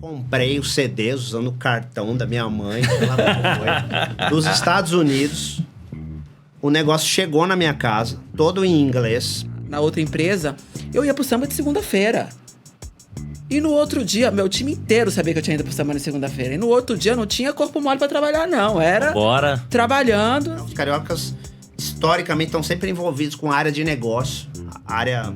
comprei os CDs usando o cartão da minha mãe, sei lá como foi, dos Estados Unidos. O negócio chegou na minha casa, todo em inglês. Na outra empresa, eu ia pro samba de segunda-feira. E no outro dia, meu time inteiro sabia que eu tinha ido pro samba na segunda-feira. E no outro dia, não tinha corpo mole pra trabalhar, não. Era trabalhando. Os cariocas, historicamente, estão sempre envolvidos com a área de negócio. A área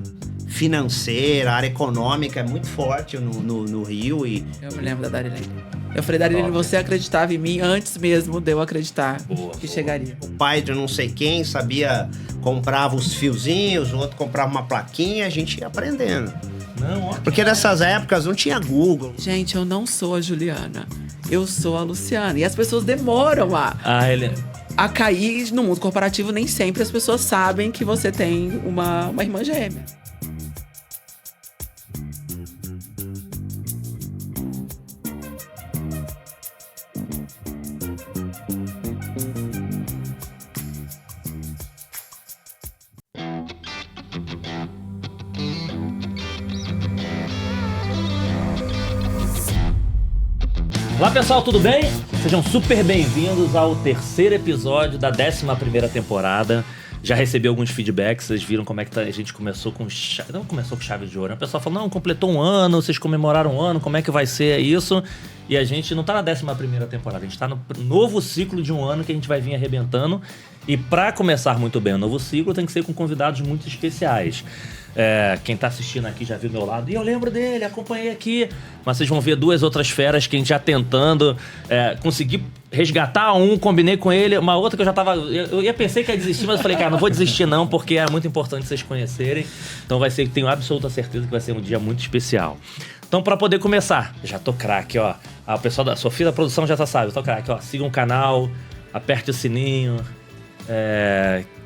financeira, a área econômica é muito forte no Rio. E eu me lembro da Darilene. Eu falei, Darilene, você acreditava em mim antes mesmo de eu acreditar que chegaria. O pai de não sei quem sabia, comprava os fiozinhos, o outro comprava uma plaquinha, a gente ia aprendendo. Não, porque nessas épocas não tinha Google. Gente, eu não sou a Juliana. Eu sou a Luciana. E as pessoas demoram a cair no mundo corporativo. Nem sempre as pessoas sabem que você tem uma irmã gêmea. Olá pessoal, tudo bem? Sejam super bem-vindos ao terceiro episódio da 11ª temporada. Já recebi alguns feedbacks, vocês viram como é que a gente começou com... Não começou com chave de ouro, né? O pessoal falou, não, completou um ano, vocês comemoraram um ano, como é que vai ser isso? E a gente não tá na 11ª temporada, a gente tá no novo ciclo de um ano que a gente vai vir arrebentando. E pra começar muito bem o novo ciclo, tem que ser com convidados muito especiais. Quem tá assistindo aqui já viu do meu lado. E eu lembro dele, acompanhei aqui. Mas vocês vão ver duas outras feras que a gente já tentando conseguir resgatar um, combinei com ele. Uma outra que eu pensei que ia desistir, mas eu falei, cara, não vou desistir não, porque é muito importante vocês conhecerem. Então tenho absoluta certeza que vai ser um dia muito especial. Então, pra poder começar, já tô craque, ó. O pessoal da Sofia da produção já sabe, eu tô craque, ó. Sigam o canal, aperte o sininho.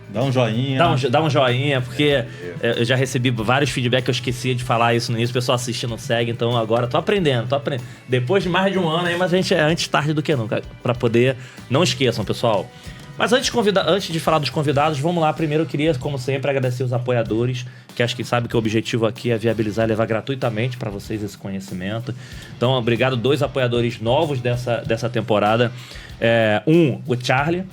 Dá um joinha. Dá um joinha, porque eu já recebi vários feedbacks, eu esquecia de falar isso no início, o pessoal assiste não segue, então agora tô aprendendo. Depois de mais de um ano aí, mas a gente é antes tarde do que nunca, pra poder... Não esqueçam, pessoal. Mas antes de falar dos convidados, vamos lá. Primeiro eu queria, como sempre, agradecer os apoiadores, que acho que sabem que o objetivo aqui é viabilizar e levar gratuitamente para vocês esse conhecimento. Então, obrigado, 2 apoiadores novos dessa temporada. O Charlie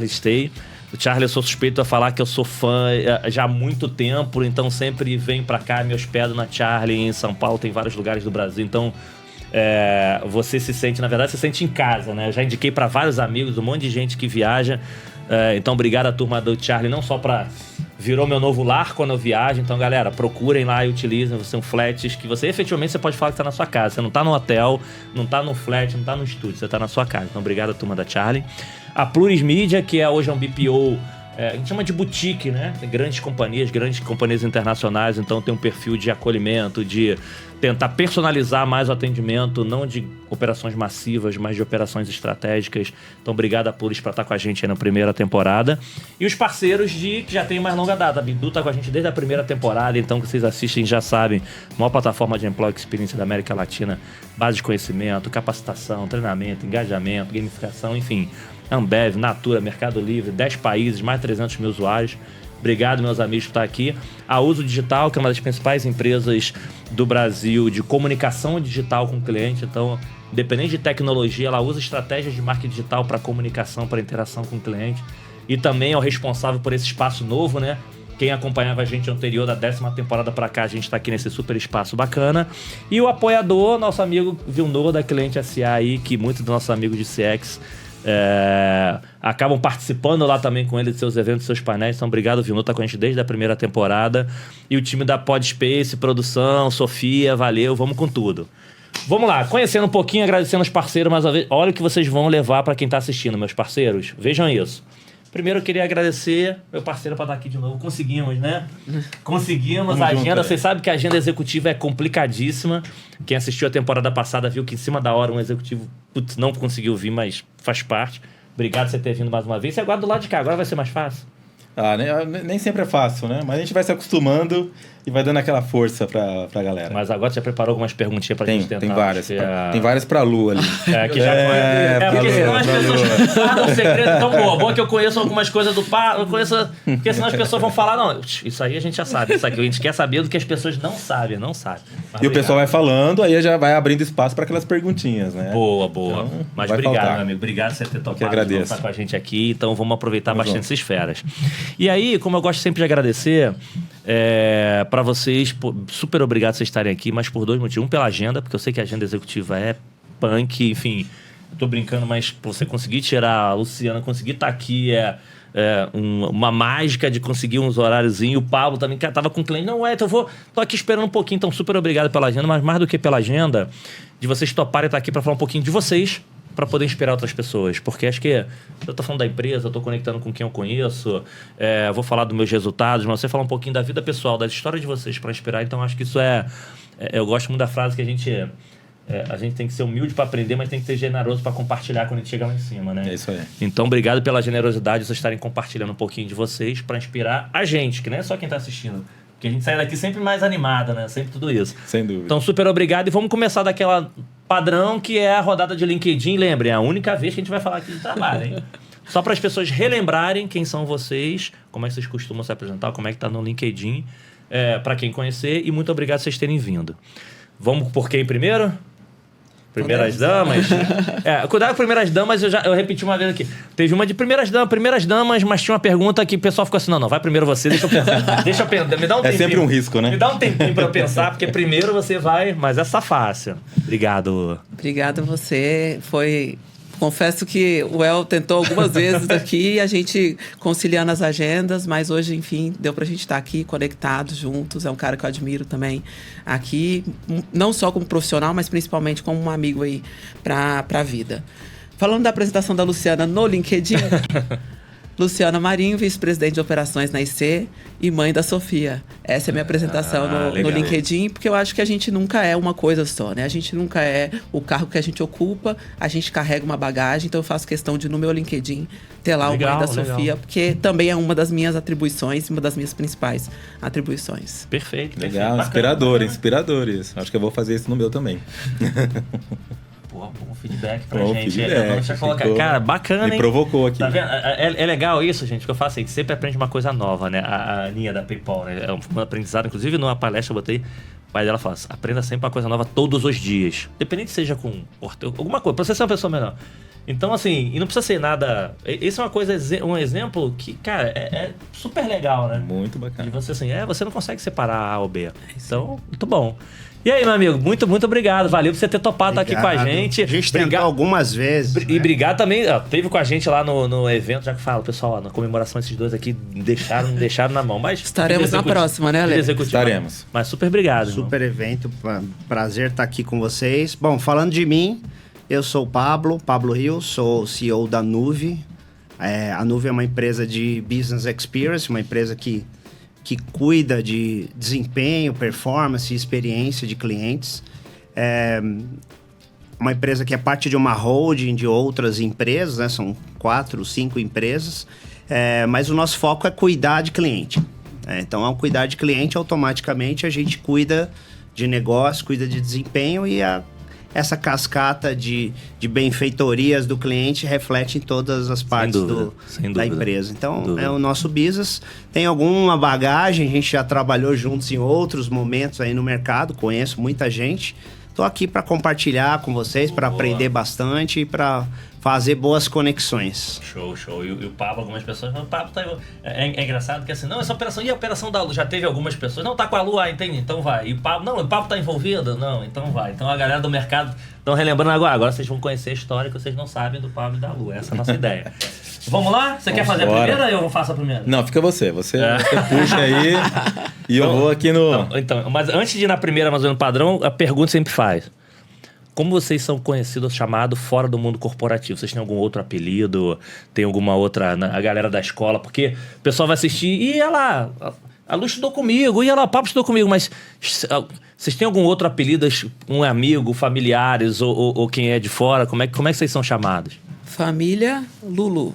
Stay. O Charlie, eu sou suspeito a falar que eu sou fã já há muito tempo, então sempre venho pra cá, me hospedo na Charlie, em São Paulo, tem vários lugares do Brasil, então você se sente em casa, né? Eu já indiquei pra vários amigos, um monte de gente que viaja, então obrigado à turma do Charlie, não só virou meu novo lar quando eu viajo, então galera, procurem lá e utilizem, são flats que você efetivamente pode falar que tá na sua casa, você não tá no hotel, não tá no flat, não tá no estúdio, você tá na sua casa, então obrigado à turma da Charlie. A Pluris Media, que hoje é um BPO, a gente chama de boutique, né? Tem grandes companhias internacionais, então tem um perfil de acolhimento, de tentar personalizar mais o atendimento, não de operações massivas, mas de operações estratégicas. Então, obrigado a Pluris por estar com a gente aí na primeira temporada. E os parceiros que já tem mais longa data. A Bidu tá com a gente desde a primeira temporada, então que vocês assistem já sabem. Maior plataforma de Employee Experience da América Latina, base de conhecimento, capacitação, treinamento, engajamento, gamificação, enfim. Ambev, Natura, Mercado Livre, 10 países, mais de 300 mil usuários. Obrigado, meus amigos, por estar aqui. A Uso Digital, que é uma das principais empresas do Brasil de comunicação digital com o cliente. Então, independente de tecnologia, ela usa estratégias de marketing digital para comunicação, para interação com o cliente. E também é o responsável por esse espaço novo, né? Quem acompanhava a gente anterior, da 10ª temporada para cá, a gente está aqui nesse super espaço bacana. E o apoiador, nosso amigo Vilnor, da Cliente SA aí, que muitos dos nossos amigos de CX acabam participando lá também com ele de seus eventos, seus painéis. Então, obrigado, Vilnor, tá com a gente desde a primeira temporada. E o time da Podspace, produção, Sofia, valeu, vamos com tudo. Vamos lá, conhecendo um pouquinho, agradecendo os parceiros mais uma vez. Olha o que vocês vão levar para quem tá assistindo, meus parceiros. Vejam isso. Primeiro eu queria agradecer meu parceiro para estar aqui de novo. Conseguimos, né? Conseguimos a agenda. Vocês sabem que a agenda executiva é complicadíssima. Quem assistiu a temporada passada viu que em cima da hora um executivo não conseguiu vir, mas faz parte. Obrigado por você ter vindo mais uma vez. Você aguarda do lado de cá, agora vai ser mais fácil? Nem sempre é fácil, né? Mas a gente vai se acostumando. e vai dando aquela força pra galera. Mas agora você já preparou algumas perguntinhas pra gente tentar? Tem várias. Tem várias pra Lu ali. Que já porque senão as pessoas guardam o segredo. Então, boa que eu conheço algumas coisas do Pablo, porque senão as pessoas vão falar, não, isso aí a gente já sabe. Isso aqui a gente quer saber do que as pessoas não sabem. E o pessoal vai falando, aí já vai abrindo espaço para aquelas perguntinhas, né? Boa. Então, mas obrigado, meu amigo. Obrigado por você ter topado estar com a gente aqui. Então, vamos aproveitar bastante essas férias. E aí, como eu gosto sempre de agradecer, para vocês, super obrigado por vocês estarem aqui, mas por 2 motivos. Um, pela agenda, porque eu sei que a agenda executiva é punk, enfim, eu tô brincando, mas pra você conseguir tirar a Luciana, conseguir estar aqui uma mágica de conseguir uns horáriozinhos. O Pablo também tava com cliente. Não, então tô aqui esperando um pouquinho, então super obrigado pela agenda, mas mais do que pela agenda, de vocês toparem estar aqui para falar um pouquinho de vocês, para poder inspirar outras pessoas. Porque acho que eu tô falando da empresa, eu tô conectando com quem eu conheço, vou falar dos meus resultados, mas você falar um pouquinho da vida pessoal, da história de vocês para inspirar. Então acho que isso eu gosto muito da frase que a gente tem que ser humilde para aprender, mas tem que ser generoso para compartilhar quando a gente chegar lá em cima, né? É isso aí. Então, obrigado pela generosidade de vocês estarem compartilhando um pouquinho de vocês para inspirar a gente, que não é só quem tá assistindo. Porque a gente sai daqui sempre mais animada, né? Sempre tudo isso. Sem dúvida. Então, super obrigado. E vamos começar daquela padrão que é a rodada de LinkedIn. Lembrem, é a única vez que a gente vai falar aqui de trabalho, hein? Só para as pessoas relembrarem quem são vocês, como é que vocês costumam se apresentar, como é que tá no LinkedIn, para quem conhecer. E muito obrigado por vocês terem vindo. Vamos por quem primeiro? Primeiras damas? Cuidado com primeiras damas, eu repeti uma vez aqui. Teve uma de primeiras damas, mas tinha uma pergunta que o pessoal ficou assim, não, vai primeiro você, deixa eu pensar. Me dá um tempinho. É sempre um risco, né? Me dá um tempinho pra eu pensar, porque primeiro você vai, mas essa fácil. Obrigado. Obrigada a você, Confesso que o El tentou algumas vezes aqui, a gente conciliando as agendas, mas hoje, enfim, deu pra gente estar aqui conectados juntos. É um cara que eu admiro também aqui, não só como profissional, mas principalmente como um amigo aí pra vida. Falando da apresentação da Luciana no LinkedIn, Luciana Marinho, vice-presidente de operações na IC e mãe da Sofia. Essa é a minha apresentação no LinkedIn, porque eu acho que a gente nunca é uma coisa só, né? A gente nunca é o cargo que a gente ocupa, a gente carrega uma bagagem, então eu faço questão de, no meu LinkedIn, ter lá o mãe da Sofia, porque também é uma das minhas atribuições, uma das minhas principais atribuições. Perfeito. Legal, inspirador isso. Acho que eu vou fazer isso no meu também. Bom feedback pra gente. Cara, bacana, hein? Me provocou aqui. Tá vendo? É legal isso, gente, que eu faço. A gente sempre aprende uma coisa nova, né? A Aninha da PayPal, né? É um aprendizado. Inclusive, numa palestra eu botei, o pai dela fala assim, aprenda sempre uma coisa nova todos os dias. Independente seja com alguma coisa, pra você ser uma pessoa melhor. Então, assim, e não precisa ser nada... Isso é uma coisa, um exemplo que, cara, é super legal, né? Muito bacana. E você, assim, você não consegue separar A ou B. Então, muito bom. E aí, meu amigo, muito obrigado. Valeu por você ter topado estar aqui com a gente. A gente tentou algumas vezes. E obrigado também, teve com a gente lá no evento, já que fala, pessoal, na comemoração esses dois aqui não deixaram na mão. Mas estaremos na próxima, né, Ale? Estaremos. Mas super obrigado. Super evento, prazer estar aqui com vocês. Bom, falando de mim, eu sou o Pablo Rios, sou CEO da Nuve. A Nuve é uma empresa de Business Experience, uma empresa que cuida de desempenho, performance e experiência de clientes. É uma empresa que é parte de uma holding de outras empresas, né? São 4, 5 empresas, mas o nosso foco é cuidar de cliente. Então, ao cuidar de cliente, automaticamente a gente cuida de negócio, cuida de desempenho e essa cascata de benfeitorias do cliente reflete em todas as partes da empresa. Então, é o nosso business. Tem alguma bagagem, a gente já trabalhou juntos em outros momentos aí no mercado, conheço muita gente. Estou aqui para compartilhar com vocês, para aprender bastante e para fazer boas conexões. Show. E o Pablo, algumas pessoas falam, o Pablo tá... É engraçado que assim, não, essa operação... E a operação da Lu? Já teve algumas pessoas, não, tá com a Lu, entendi, então vai. E o Pablo, não, o Pablo tá envolvido? Não, então vai. Então a galera do mercado estão relembrando agora vocês vão conhecer a história que vocês não sabem do Pablo e da Lu. Essa é a nossa ideia. Vamos lá? Você quer fazer a primeira ou eu faço a primeira? Não, fica você. Você puxa aí e eu vou aqui no... Então, mas antes de ir na primeira, mais ou menos padrão, a pergunta sempre faz. Como vocês são conhecidos, chamados fora do mundo corporativo? Vocês têm algum outro apelido? Tem alguma outra... A galera da escola? Porque o pessoal vai assistir e olha lá, a Lu estudou comigo, e olha lá, o Papo estudou comigo, mas vocês têm algum outro apelido? Um amigo, familiares ou quem é de fora? Como é que vocês são chamados? Família Lulu,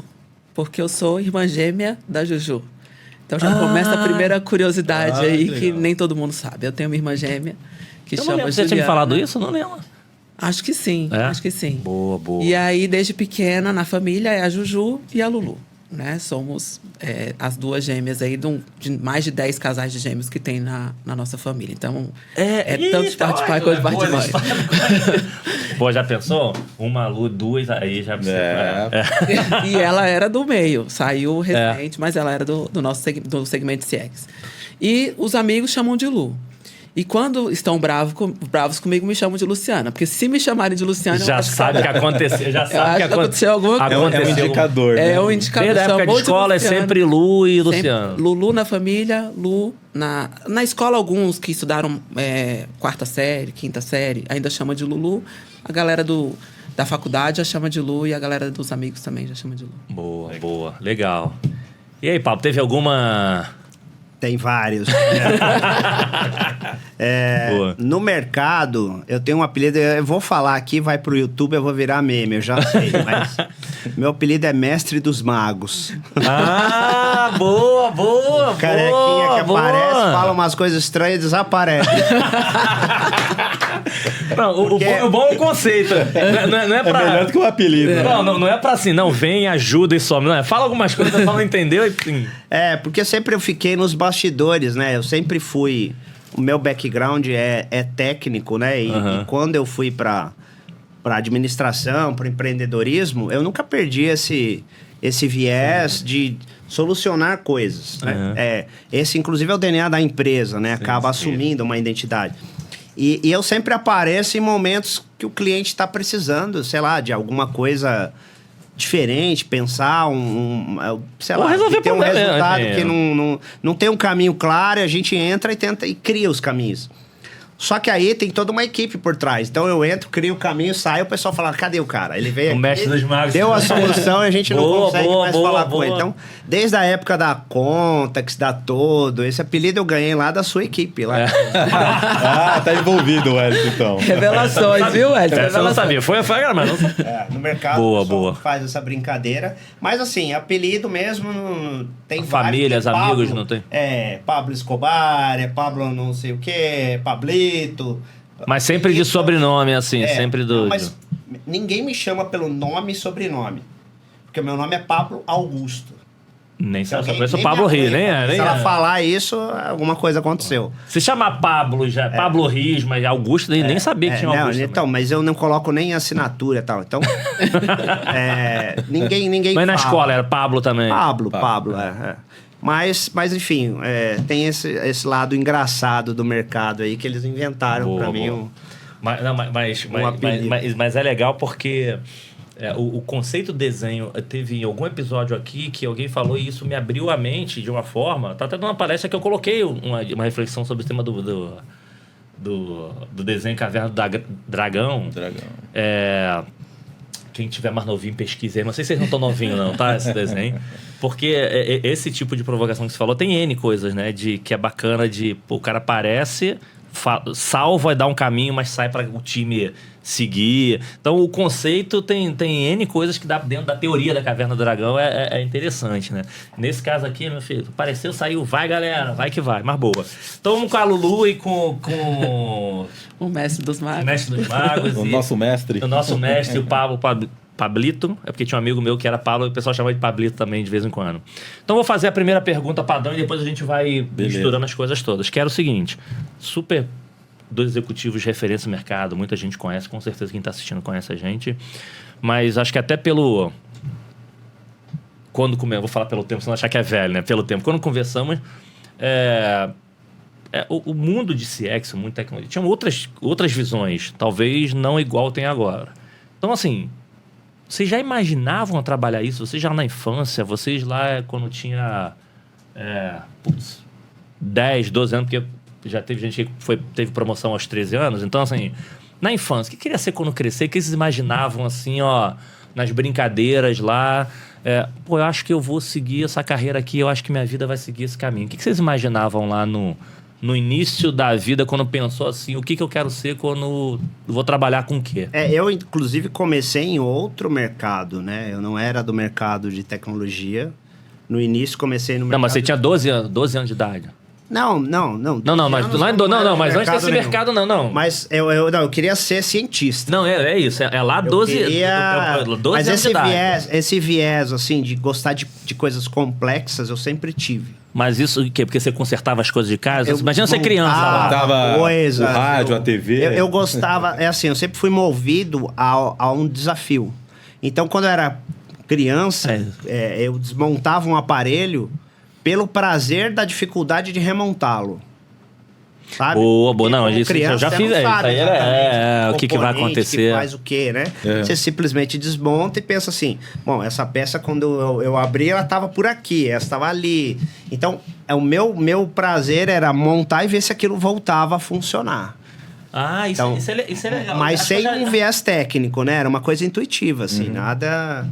porque eu sou irmã gêmea da Juju. Então já começa a primeira curiosidade aí que que legal. nem todo mundo sabe. Eu tenho uma irmã gêmea que Eu não chama lembro, você tinha me Juliana. falado isso? Não lembro. Acho que sim, É? acho que sim. Boa, boa. E aí, desde pequena, na família, é a Juju e a Lulu. Né? Somos as duas gêmeas aí de mais de 10 casais de gêmeos que tem na nossa família. Então, tanto de parte de pai quanto de parte de mãe. Pô, já pensou? Uma, duas, aí já precisa. E ela era do meio, saiu recente, mas ela era do nosso do segmento CX. E os amigos chamam de Lu. E quando estão bravos comigo, me chamam de Luciana. Porque se me chamarem de Luciana... Já sabe que aconteceu. Já sabe que aconteceu alguma coisa. É um indicador, né? É um indicador. Desde a época de escola é sempre Lu e Luciano. Lulu na família, Lu na escola. Alguns que estudaram quarta série, quinta série, ainda chama de Lulu. A galera da faculdade já chama de Lu e a galera dos amigos também já chama de Lu. Boa, boa. Legal. E aí, Pablo, teve alguma... Tem vários. Boa. No mercado, eu tenho um apelido, eu vou falar aqui, vai pro YouTube, eu vou virar meme, eu já sei, mas meu apelido é Mestre dos Magos. Ah, boa, boa, Carequinha que boa. aparece, fala umas coisas estranhas e desaparece. Não, o bom é o conceito. Não é pra... É melhor do que o apelido. né? Não é pra assim, não, vem, ajuda e some. Não, fala algumas coisas, o pessoal não entendeu e... Porque sempre eu fiquei nos bastidores, né? Eu sempre fui... O meu background é técnico, né? E quando eu fui para administração, para empreendedorismo, eu nunca perdi esse viés de solucionar coisas, né? Esse, inclusive, é o DNA da empresa, né? Acaba assumindo uma identidade. E eu sempre apareço em momentos que o cliente está precisando, sei lá, de alguma coisa... diferente, pensar sei lá, resolver ter um problema, resultado né? que não tem um caminho claro, e a gente entra e tenta e cria os caminhos. Só que aí tem toda uma equipe por trás. Então eu entro, crio o caminho, saio, o pessoal fala, cadê o cara? Ele veio O aqui, mestre dos magos. deu a solução e a gente não consegue mais falar com boa. ele. Então, desde a época da Contax, da Todo, esse apelido eu ganhei lá da sua equipe. Lá. Tá envolvido o Wellington, então. Revelações, viu, Ed? Você não sabia, foi mas não... No mercado Boa, o pessoal boa. faz essa brincadeira. Mas assim, apelido mesmo tem Famílias, vários. Tem amigos, Pablo, não tem? Pablo Escobar, Pablo não sei o quê, Pablito. Mas sempre de sobrenome, assim, sempre do... Não, mas ninguém me chama pelo nome e sobrenome. Porque o meu nome é Pablo Augusto. Nem sabe, só Alguém- conheço o nem Pablo minha Rios, mãe, nem é. Se Nem ela é. falar isso, alguma coisa aconteceu. Se chamar Pablo já, Pablo Rios, mas Augusto, nem sabia que tinha Não, Augusto. então, mas eu não coloco nem assinatura e tal. Então, ninguém Mas na fala. escola era Pablo também. Pablo, é. Mas enfim, tem esse lado engraçado do mercado aí que eles inventaram Boa, pra mim. boa. Apelido. Mas é legal porque o conceito desenho teve em algum episódio aqui que alguém falou e isso me abriu a mente de uma forma. Tá até numa palestra que eu coloquei uma reflexão sobre o tema do desenho Caverna do Dragão. Quem tiver mais novinho, pesquisa aí. Não sei se vocês não estão novinhos, não, tá? Esse desenho. Porque esse tipo de provocação que você falou tem N coisas, né? Que é bacana o cara aparece, salva e dá um caminho, mas sai para o time seguir. Então, o conceito tem N coisas que dá dentro da teoria da Caverna do Dragão. É interessante, né? Nesse caso aqui, meu filho, apareceu, saiu. Vai, galera. Vai que vai. Mas boa. Então, vamos com a Lulu e com O mestre dos magos. o mestre dos magos. O nosso mestre. O nosso mestre, o Pablito. É porque tinha um amigo meu que era Pablo e o pessoal chamava de Pablito também de vez em quando. Então vou fazer a primeira pergunta padrão e depois a gente vai misturando as coisas todas. Que era o seguinte: dois executivos de referência no mercado, muita gente conhece, com certeza quem está assistindo conhece a gente. Mas acho que até vou falar pelo tempo, senão achar que é velho, né? Pelo tempo. Quando conversamos, o mundo de CX, muita tecnologia, tinha outras visões, talvez não igual tem agora. Então, assim, vocês já imaginavam trabalhar isso? Vocês já na infância, vocês lá quando tinha 10, 12 anos, porque já teve gente que teve promoção aos 13 anos. Então, assim, na infância, o que queria ser quando crescer? O que vocês imaginavam, assim, nas brincadeiras lá? Eu acho que eu vou seguir essa carreira aqui, eu acho que minha vida vai seguir esse caminho. O que vocês imaginavam lá no início da vida, quando pensou assim, o que eu quero ser quando vou trabalhar com o quê? Eu, inclusive, comecei em outro mercado, né? Eu não era do mercado de tecnologia. No início comecei no mercado... Não, mas você tinha 12 anos de idade. Não, mas lá mas antes desse mercado, não. Mas eu queria ser cientista. Não, é isso. É lá 12 mas anos de idade. esse viés, assim, de gostar de coisas complexas, eu sempre tive. Mas isso o quê? Porque você consertava as coisas de casa? Imagina você criança lá. Montava o rádio, a TV. Eu gostava... eu sempre fui movido a um desafio. Então, quando eu era criança, eu desmontava um aparelho pelo prazer da dificuldade de remontá-lo. Sabe? Não, isso eu já fiz. Isso aí o que vai acontecer. Que faz o quê, né? Você simplesmente desmonta e pensa assim, bom, essa peça quando eu abri, ela estava por aqui, essa estava ali. Então, o meu prazer era montar e ver se aquilo voltava a funcionar. Isso é legal. Mas sem um viés técnico, né? Era uma coisa intuitiva, assim, nada...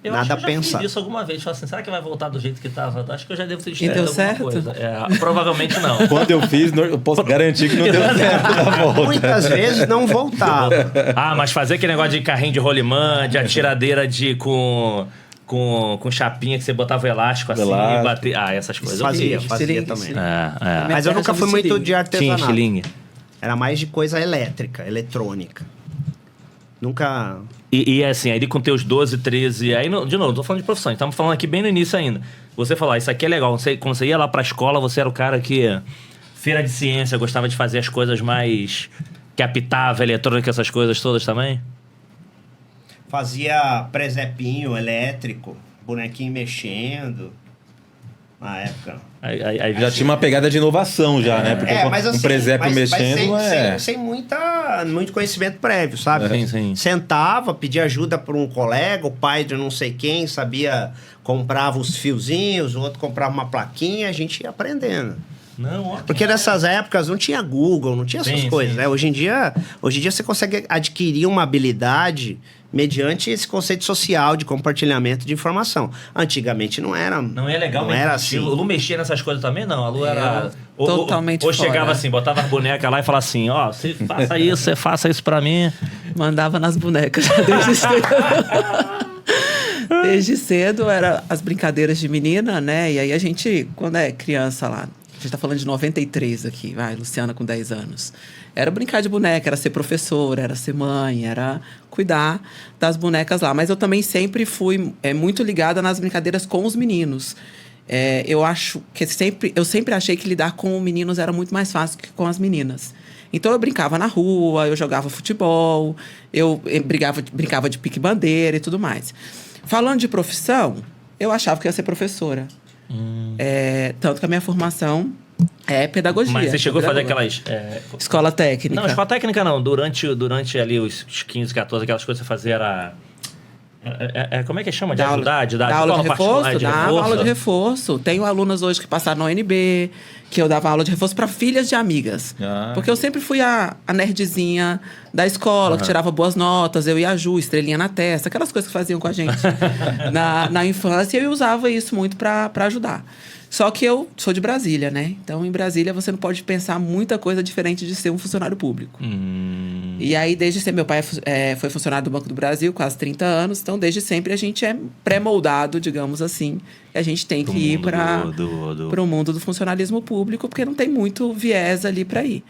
Eu nada acho que eu já pensado. fiz isso alguma vez. Falei assim, será que vai voltar do jeito que estava? Acho que eu já devo ter E deu certo? coisa. Provavelmente não. Quando eu fiz, eu posso garantir que não deu certo na volta. Muitas vezes não voltava. Mas fazer aquele negócio de carrinho de rolimã, de atiradeira com chapinha que você botava o elástico assim e bater. Essas coisas. Fazia também. Mas eu nunca fui muito de artesanato. Estilingue. Era mais de coisa elétrica, eletrônica. Nunca... E assim, aí com teus 12, 13... Aí, de novo, não tô falando de profissão. Estamos falando aqui bem no início ainda. Você falou, isso aqui é legal. Quando você ia lá pra escola, você era o cara que... Feira de ciência, gostava de fazer as coisas mais... Que apitava, eletrônica, essas coisas todas também? Fazia presepinho elétrico, bonequinho mexendo... Na época. Aí já tinha uma pegada de inovação já, né? Porque mas assim, um presépio mexendo sem muito conhecimento prévio, sabe? Sim. Sentava, pedia ajuda para um colega, o pai de não sei quem, comprava os fiozinhos, o outro comprava uma plaquinha, a gente ia aprendendo. Porque nessas épocas não tinha Google, não tinha essas coisas, né? Hoje em dia você consegue adquirir uma habilidade mediante esse conceito social de compartilhamento de informação. Antigamente não era. Não é legal, não era assim. O Lu mexia nessas coisas também, não. A Lu era totalmente ou chegava assim, botava a boneca lá e falava assim, você faça isso, você faça isso pra mim. Mandava nas bonecas desde cedo. Desde cedo era as brincadeiras de menina, né? E aí a gente, quando é criança lá, a gente tá falando de 93 aqui, Luciana com 10 anos. Era brincar de boneca, era ser professora, era ser mãe, era cuidar das bonecas lá. Mas eu também sempre fui muito ligada nas brincadeiras com os meninos. Eu acho que eu sempre achei que lidar com meninos era muito mais fácil que com as meninas. Então eu brincava na rua, eu jogava futebol, eu brincava de pique-bandeira e tudo mais. Falando de profissão, eu achava que ia ser professora. Tanto que a minha formação é pedagogia. Mas você chegou a fazer aquelas... Escola técnica. Não, escola técnica não. Durante ali os 15, 14, aquelas coisas que você fazia era... como é que chama? De ajudar? De dar aula de reforço? Dava aula de reforço. Tenho alunas hoje que passaram no ONB, que eu dava aula de reforço para filhas de amigas. Porque eu sempre fui a nerdzinha da escola, que tirava boas notas, eu e a Ju, estrelinha na testa, aquelas coisas que faziam com a gente na infância, e eu usava isso muito para ajudar. Só que eu sou de Brasília, né? Então, em Brasília, você não pode pensar muita coisa diferente de ser um funcionário público. E aí, desde sempre, meu pai foi funcionário do Banco do Brasil, quase 30 anos. Então, desde sempre, a gente é pré-moldado, digamos assim. E a gente tem que ir para o mundo do funcionalismo público, porque não tem muito viés ali para ir.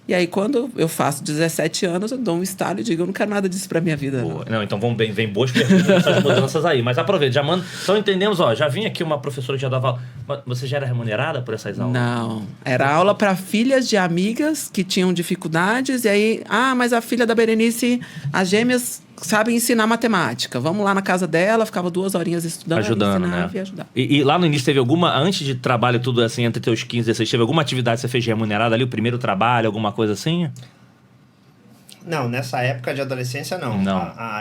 E aí, quando eu faço 17 anos, eu dou um estalo e digo, eu não quero nada disso pra minha vida. Não, então vem boas perguntas, essas mudanças aí. Mas aproveita, já manda. Então entendemos, já vinha aqui uma professora que já dava aula. Você já era remunerada por essas aulas? Não. Era aula para filhas de amigas que tinham dificuldades. E aí, mas a filha da Berenice, as gêmeas sabem ensinar matemática. Vamos lá na casa dela, ficava 2 horinhas estudando, ajudando, né? E ajudar. E lá no início teve alguma, antes de trabalho tudo assim, entre teus 15 e 16, teve alguma atividade que você fez remunerada ali, o primeiro trabalho, alguma coisa assim? Não, nessa época de adolescência não.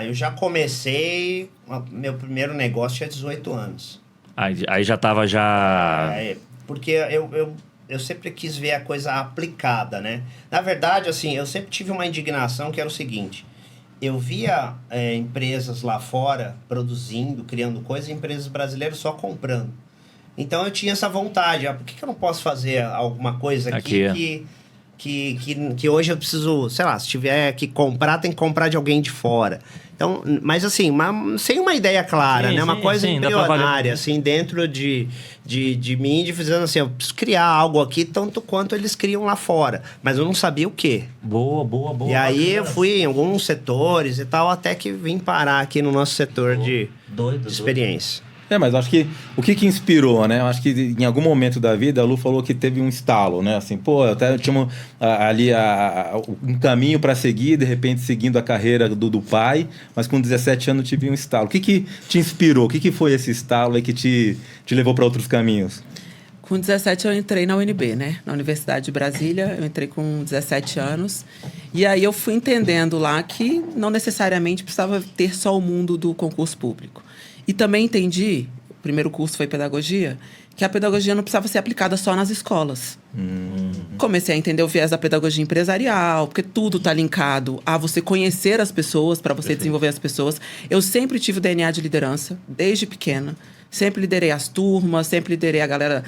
Eu já comecei, meu primeiro negócio tinha 18 anos. Aí já tava porque eu sempre quis ver a coisa aplicada, né? Na verdade, assim, eu sempre tive uma indignação que era o seguinte... Eu via empresas lá fora produzindo, criando coisas, e empresas brasileiras só comprando. Então eu tinha essa vontade, por que eu não posso fazer alguma coisa aqui que que hoje eu preciso, sei lá, se tiver que comprar, tem que comprar de alguém de fora. Então, mas assim, sem uma ideia clara, né? Uma coisa embrionária, assim, dentro de mim, dizendo assim, eu preciso criar algo aqui tanto quanto eles criam lá fora. Mas eu não sabia o quê. Boa. E aí eu fui em alguns setores e tal, até que vim parar aqui no nosso setor de experiência. Mas acho que o que inspirou, né? Eu acho que em algum momento da vida a Lu falou que teve um estalo, né? Assim, pô, eu até tinha ali um caminho para seguir, de repente seguindo a carreira do pai, mas com 17 anos tive um estalo. O que te inspirou? O que foi esse estalo aí que te levou para outros caminhos? Com 17 eu entrei na UNB, né? Na Universidade de Brasília, eu entrei com 17 anos. E aí eu fui entendendo lá que não necessariamente precisava ter só o mundo do concurso público. E também entendi, o primeiro curso foi pedagogia, que a pedagogia não precisava ser aplicada só nas escolas. Comecei a entender o viés da pedagogia empresarial, porque tudo está linkado a você conhecer as pessoas, para você desenvolver as pessoas. Eu sempre tive o DNA de liderança, desde pequena. Sempre liderei as turmas, sempre liderei a galera.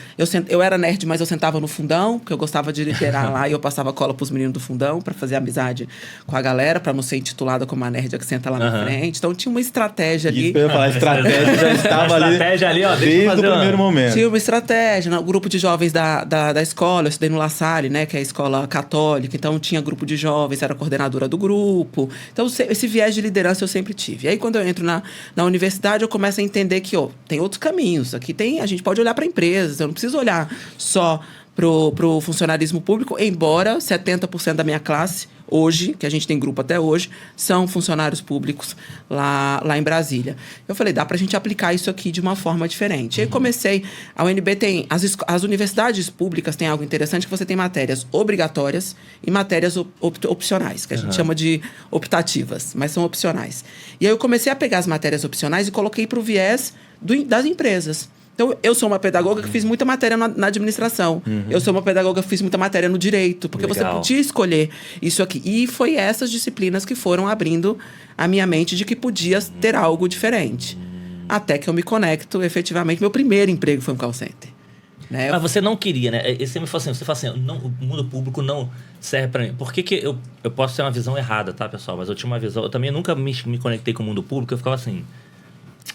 Eu era nerd, mas eu sentava no fundão, porque eu gostava de liderar lá e eu passava cola pros meninos do fundão para fazer amizade com a galera, para não ser intitulada como a nerd que senta lá na frente. Então tinha uma estratégia ali. Isso, eu ia falar, a estratégia já estava ali. Estratégia ali, ó, desde o primeiro momento. Tinha uma estratégia. No grupo de jovens da escola, eu estudei no La Salle, né, que é a escola católica. Então tinha grupo de jovens, era coordenadora do grupo. Então esse viés de liderança eu sempre tive. E aí quando eu entro na universidade, eu começo a entender que tem outros caminhos. Aqui a gente pode olhar para empresas, eu não preciso olhar só pro funcionarismo público, embora 70% da minha classe, hoje, que a gente tem grupo até hoje, são funcionários públicos lá em Brasília. Eu falei, dá pra gente aplicar isso aqui de uma forma diferente. Aí comecei, a UNB tem, as universidades públicas têm algo interessante, que você tem matérias obrigatórias e matérias opcionais, que a gente chama de optativas, mas são opcionais. E aí eu comecei a pegar as matérias opcionais e coloquei pro viés das empresas. Então, eu sou uma pedagoga que fiz muita matéria na administração. Eu sou uma pedagoga que fiz muita matéria no direito. Porque você podia escolher isso aqui. E foi essas disciplinas que foram abrindo a minha mente de que podia ter algo diferente. Até que eu me conecto, efetivamente. Meu primeiro emprego foi um call center. Né? Mas você não queria, né? Você fala assim, o mundo público não serve pra mim. Por que eu posso ter uma visão errada, tá, pessoal? Mas eu tinha uma visão... Eu também nunca me conectei com o mundo público. Eu ficava assim...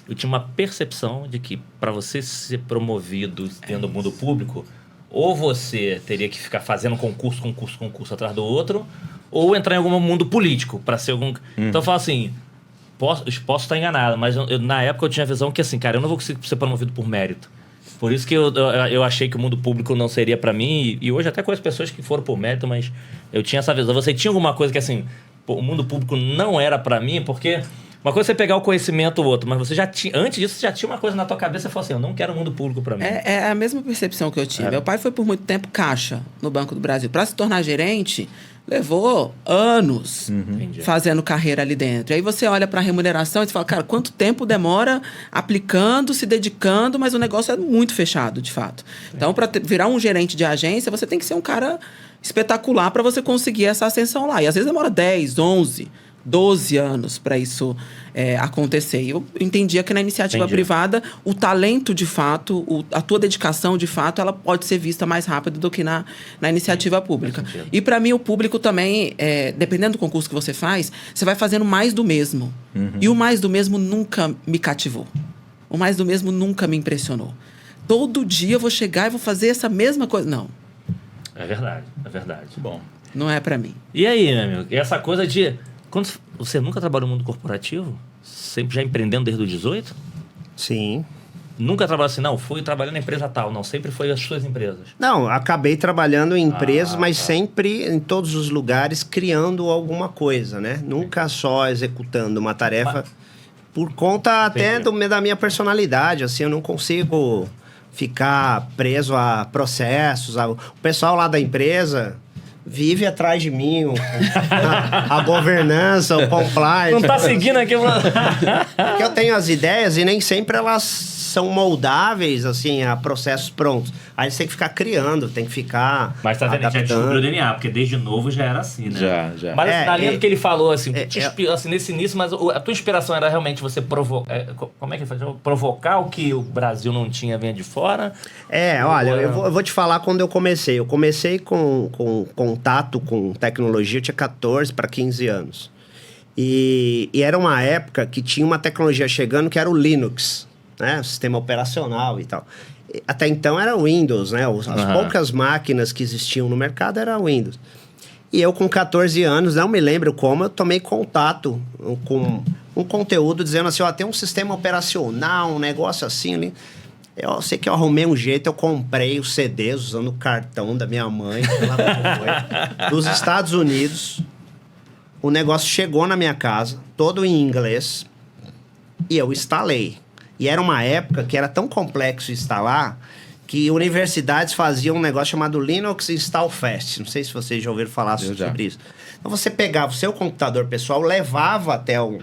Eu tinha uma percepção de que para você ser promovido dentro do mundo público, ou você teria que ficar fazendo concurso atrás do outro, ou entrar em algum mundo político para ser algum... Então eu falo assim, posso estar enganado, mas na época eu tinha a visão que assim, cara, eu não vou conseguir ser promovido por mérito. Por isso que eu achei que o mundo público não seria para mim, e hoje até com as pessoas que foram por mérito, mas eu tinha essa visão. Você tinha alguma coisa que assim, o mundo público não era para mim, porque... Uma coisa é você pegar o conhecimento ou outro, mas você já tinha... Antes disso, você já tinha uma coisa na tua cabeça e falou assim, eu não quero o mundo público para mim. É a mesma percepção que eu tive. Meu pai foi por muito tempo caixa no Banco do Brasil. Para se tornar gerente, levou anos fazendo carreira ali dentro. E aí você olha para a remuneração e você fala, cara, quanto tempo demora aplicando, se dedicando, mas o negócio é muito fechado, de fato. Então, para virar um gerente de agência, você tem que ser um cara espetacular para você conseguir essa ascensão lá. E às vezes demora 10, 11... 12 anos para isso acontecer. E eu entendia que na iniciativa privada, o talento de fato, a tua dedicação de fato, ela pode ser vista mais rápido do que na iniciativa pública. E para mim, o público também, dependendo do concurso que você faz, você vai fazendo mais do mesmo. E o mais do mesmo nunca me cativou. O mais do mesmo nunca me impressionou. Todo dia eu vou chegar e vou fazer essa mesma coisa. Não. É verdade. Bom. Não é para mim. E aí, meu amigo? E essa coisa de... Quando você nunca trabalhou no mundo corporativo? Sempre já empreendendo desde os 18? Sim. Nunca trabalhou assim, não, fui trabalhando na empresa tal. Não, sempre foi as suas empresas. Não, acabei trabalhando em empresas, mas sempre em todos os lugares criando alguma coisa, né? Nunca só executando uma tarefa por conta até da minha personalidade. Assim, eu não consigo ficar preso a processos. O pessoal lá da empresa... vive atrás de mim, a governança, o compliance. Não tá seguindo aqui, mano. Porque eu tenho as ideias e nem sempre elas são moldáveis, assim, a processos prontos. Aí você tem que ficar criando, tem que ficar Mas tá vendo, já descobriu o DNA, porque desde novo já era assim, né? Já. Mas na linha do que ele falou, assim, assim, nesse início, mas a tua inspiração era realmente você provocar... Como é que ele faz? Provocar o que o Brasil não tinha, vinha de fora? Olha, eu vou te falar quando eu comecei. Eu comecei com contato com tecnologia, eu tinha 14 para 15 anos. E era uma época que tinha uma tecnologia chegando que era o Linux, né? O sistema operacional e tal. Até então era o Windows, né? As poucas máquinas que existiam no mercado era o Windows. E eu com 14 anos, não me lembro como, eu tomei contato com um conteúdo dizendo assim, tem um sistema operacional, um negócio assim ali. Eu sei que eu arrumei um jeito, eu comprei os CDs usando o cartão da minha mãe, sei lá como foi, dos Estados Unidos. O negócio chegou na minha casa, todo em inglês, e eu instalei. E era uma época que era tão complexo instalar que universidades faziam um negócio chamado Linux Install Fast. Não sei se vocês já ouviram falar sobre isso. Então você pegava o seu computador pessoal, levava até um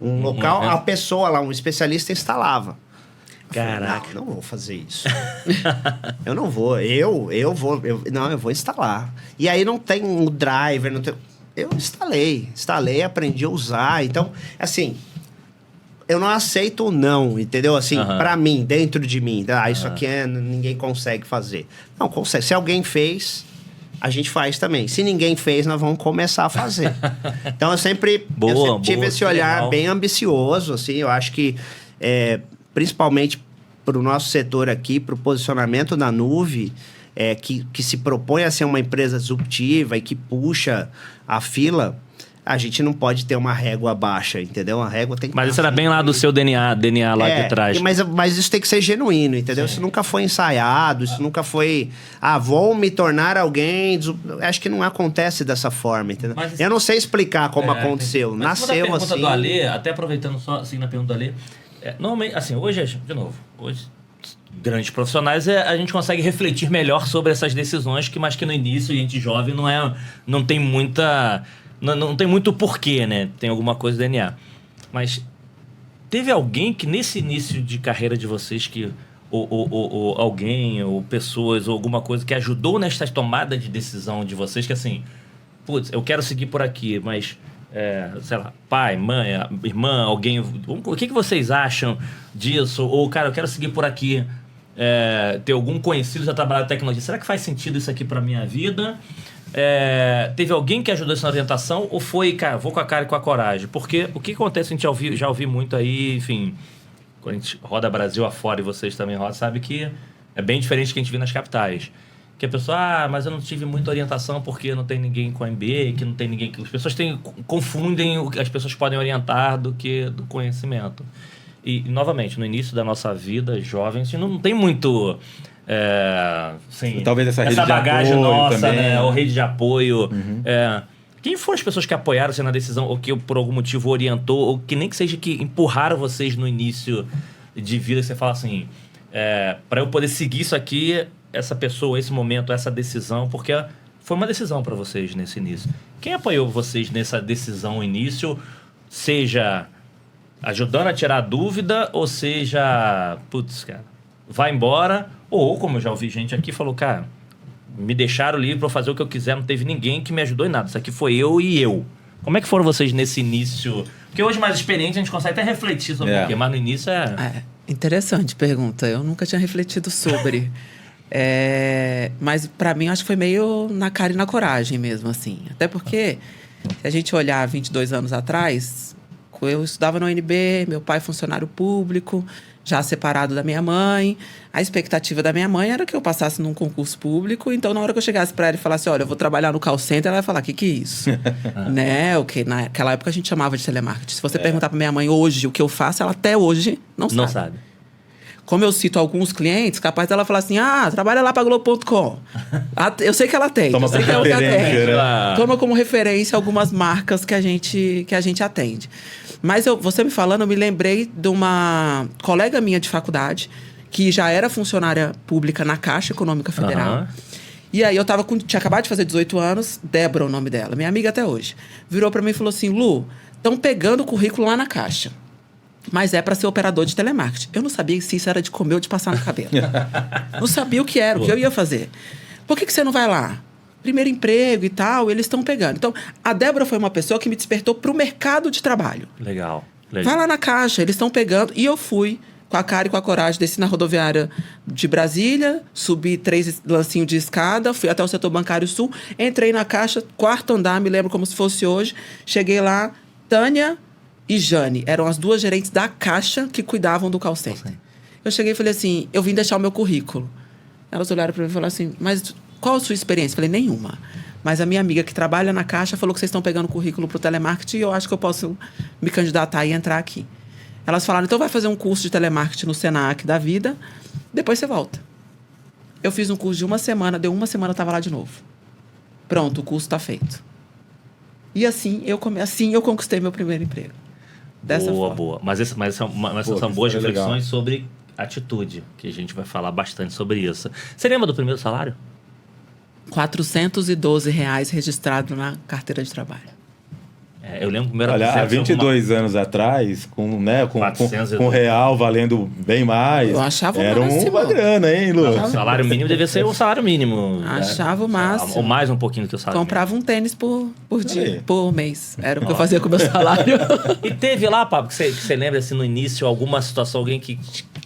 local, a pessoa lá, um especialista, instalava. Caraca. Não vou fazer isso. Eu não vou. Eu vou instalar. E aí não tem um driver, não tem... Eu instalei, aprendi a usar. Então, assim, eu não aceito o não, entendeu? Assim, pra mim, dentro de mim. Isso aqui ninguém consegue fazer. Não, consegue. Se alguém fez, a gente faz também. Se ninguém fez, nós vamos começar a fazer. Então, eu sempre tive esse olhar bem ambicioso, assim. Eu acho que, principalmente para o nosso setor aqui, para o posicionamento da Nuve, que se propõe a ser uma empresa disruptiva e que puxa a fila, a gente não pode ter uma régua baixa, entendeu? A régua tem que... Mas isso era bem lá do seu DNA lá de trás. Mas isso tem que ser genuíno, entendeu? Sim. Isso nunca foi ensaiado, isso nunca foi... vou me tornar alguém... Acho que não acontece dessa forma, entendeu? Mas, eu não sei explicar como aconteceu. Mas nasceu a pergunta assim... do Alê, até aproveitando só assim na pergunta do Alê, normalmente, assim, hoje, de novo, grandes profissionais, a gente consegue refletir melhor sobre essas decisões, mas que no início, gente jovem, não tem muita... Não tem muito porquê, né? Tem alguma coisa do DNA. Mas teve alguém que nesse início de carreira de vocês, que ou alguém, ou pessoas, ou alguma coisa que ajudou nesta tomada de decisão de vocês, que assim, putz, eu quero seguir por aqui, mas... sei lá, pai, mãe, irmã, alguém... O que vocês acham disso? Ou, cara, eu quero seguir por aqui, ter algum conhecido já trabalhar em tecnologia. Será que faz sentido isso aqui pra minha vida? Teve alguém que ajudou isso na orientação? Ou foi, cara, vou com a cara e com a coragem? Porque o que acontece, a gente já ouvi muito aí, enfim, quando a gente roda Brasil afora e vocês também rodam, sabe que é bem diferente do que a gente vê nas capitais. Que a pessoa, mas eu não tive muita orientação porque não tem ninguém com MBA, que não tem ninguém... As pessoas confundem o que as pessoas podem orientar do que do conhecimento. E, novamente, no início da nossa vida, jovens, a gente não tem muito... talvez essa rede bagagem de apoio nossa, também, né? Ou rede de apoio. Quem foram as pessoas que apoiaram você na decisão, ou que por algum motivo orientou, ou que nem que seja que empurraram vocês no início de vida, que você fala assim, para eu poder seguir isso aqui... essa pessoa, esse momento, essa decisão, porque foi uma decisão para vocês nesse início. Quem apoiou vocês nessa decisão início, seja ajudando a tirar a dúvida, ou seja, putz, cara, vai embora, ou como eu já ouvi gente aqui, falou, cara, me deixaram livre para fazer o que eu quiser, não teve ninguém que me ajudou em nada, isso aqui foi eu e eu. Como é que foram vocês nesse início? Porque hoje, mais experiente, a gente consegue até refletir sobre o quê, mas no início Interessante pergunta, eu nunca tinha refletido sobre... mas pra mim acho que foi meio na cara e na coragem mesmo, assim. Até porque, se a gente olhar 22 anos atrás, eu estudava no UNB, meu pai funcionário público, já separado da minha mãe. A expectativa da minha mãe era que eu passasse num concurso público, então na hora que eu chegasse pra ela e falasse, olha, eu vou trabalhar no call center, ela ia falar, que é isso? Né? O que naquela época a gente chamava de telemarketing. Se você perguntar pra minha mãe hoje o que eu faço, ela até hoje não sabe. Como eu cito alguns clientes, capaz dela falar assim, trabalha lá pra Globo.com. Eu sei que ela tem. Toma como referência. Toma como referência algumas marcas que a gente atende. Mas você me falando, eu me lembrei de uma colega minha de faculdade, que já era funcionária pública na Caixa Econômica Federal. E aí tinha acabado de fazer 18 anos, Débora, o nome dela, minha amiga até hoje. Virou pra mim e falou assim, Lu, estão pegando o currículo lá na Caixa. Mas é para ser operador de telemarketing. Eu não sabia se isso era de comer ou de passar no cabelo. Não sabia o que era, o que eu ia fazer. Por que você não vai lá? Primeiro emprego e tal, eles estão pegando. Então, a Débora foi uma pessoa que me despertou para o mercado de trabalho. Legal. Vai lá na Caixa, eles estão pegando. E eu fui com a cara e com a coragem, desci na rodoviária de Brasília, subi 3 lancinhos de escada, fui até o setor bancário sul, entrei na Caixa, 4º andar, me lembro como se fosse hoje. Cheguei lá, Tânia e Jane eram as 2 gerentes da Caixa que cuidavam do call center. Eu cheguei e falei assim, eu vim deixar o meu currículo. Elas olharam para mim e falaram assim, mas qual a sua experiência? Eu falei, nenhuma. Mas a minha amiga que trabalha na Caixa falou que vocês estão pegando currículo para o telemarketing e eu acho que eu posso me candidatar e entrar aqui. Elas falaram, então vai fazer um curso de telemarketing no Senac da vida, depois você volta. Eu fiz um curso de 1 semana, deu 1 semana, eu estava lá de novo. Pronto, o curso está feito. E assim eu conquistei meu primeiro emprego. Dessa forma. Boa. Mas são boas reflexões sobre atitude, que a gente vai falar bastante sobre isso. Você lembra do primeiro salário? R$412 registrado na carteira de trabalho. Eu lembro primeiro. Olha, há 22 anos atrás, com real valendo bem mais. Eu achava o era máximo. Uma grana, hein, Lu? O salário mínimo devia ser o salário mínimo. Achava o máximo. Ou mais um pouquinho do que o salário Comprava um tênis por dia, por mês. Era o que eu fazia com o meu salário. E teve lá, Pablo, que você lembra assim no início, alguma situação, alguém que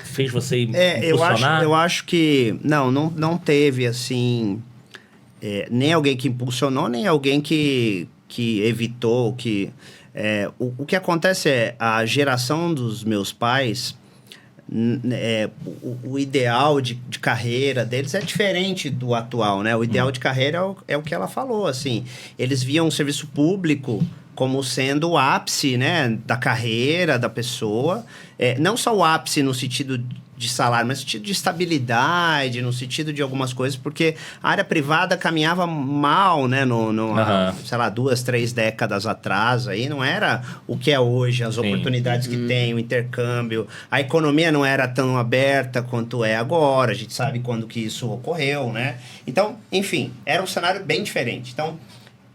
fez você impulsionar? Eu acho que não teve assim nem alguém que impulsionou, nem alguém que evitou, o que acontece é a geração dos meus pais, o ideal de carreira deles é diferente do atual, né? O ideal de carreira é o que ela falou, assim, eles viam o serviço público como sendo o ápice, né, da carreira da pessoa, não só o ápice no sentido de salário, mas no sentido de estabilidade, no sentido de algumas coisas, porque a área privada caminhava mal, né, sei lá, 2, 3 décadas atrás, aí não era o que é hoje, as oportunidades que tem, o intercâmbio, a economia não era tão aberta quanto é agora, a gente sabe quando que isso ocorreu, né? Então, enfim, era um cenário bem diferente. Então,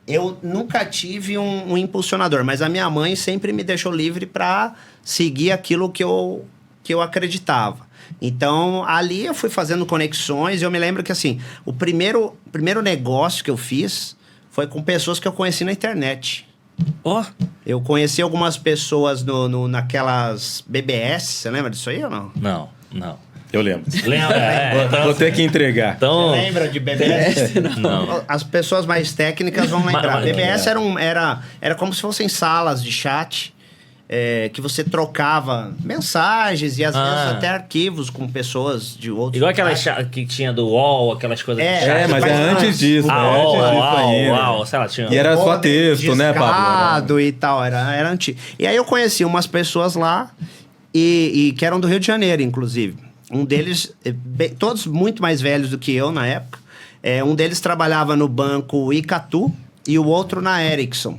eu nunca tive um impulsionador, mas a minha mãe sempre me deixou livre para seguir aquilo que eu acreditava. Então, ali eu fui fazendo conexões e eu me lembro que, assim, o primeiro negócio que eu fiz foi com pessoas que eu conheci na internet. Eu conheci algumas pessoas naquelas BBS, você lembra disso aí ou não? Não. Eu lembro. Lembra? Vou ter que entregar. Então, você lembra de BBS? Não. As pessoas mais técnicas vão lembrar. BBS era como se fossem salas de chat, que você trocava mensagens e às vezes até arquivos com pessoas de outros. Igual aquelas que tinha do UOL, aquelas coisas. Mas antes disso. UOL, sei lá, tinha. E era só texto, né, Pablo? E tal, era antigo. E aí eu conheci umas pessoas lá e que eram do Rio de Janeiro, inclusive. Um deles, todos muito mais velhos do que eu na época. Um deles trabalhava no banco Icatu e o outro na Ericsson.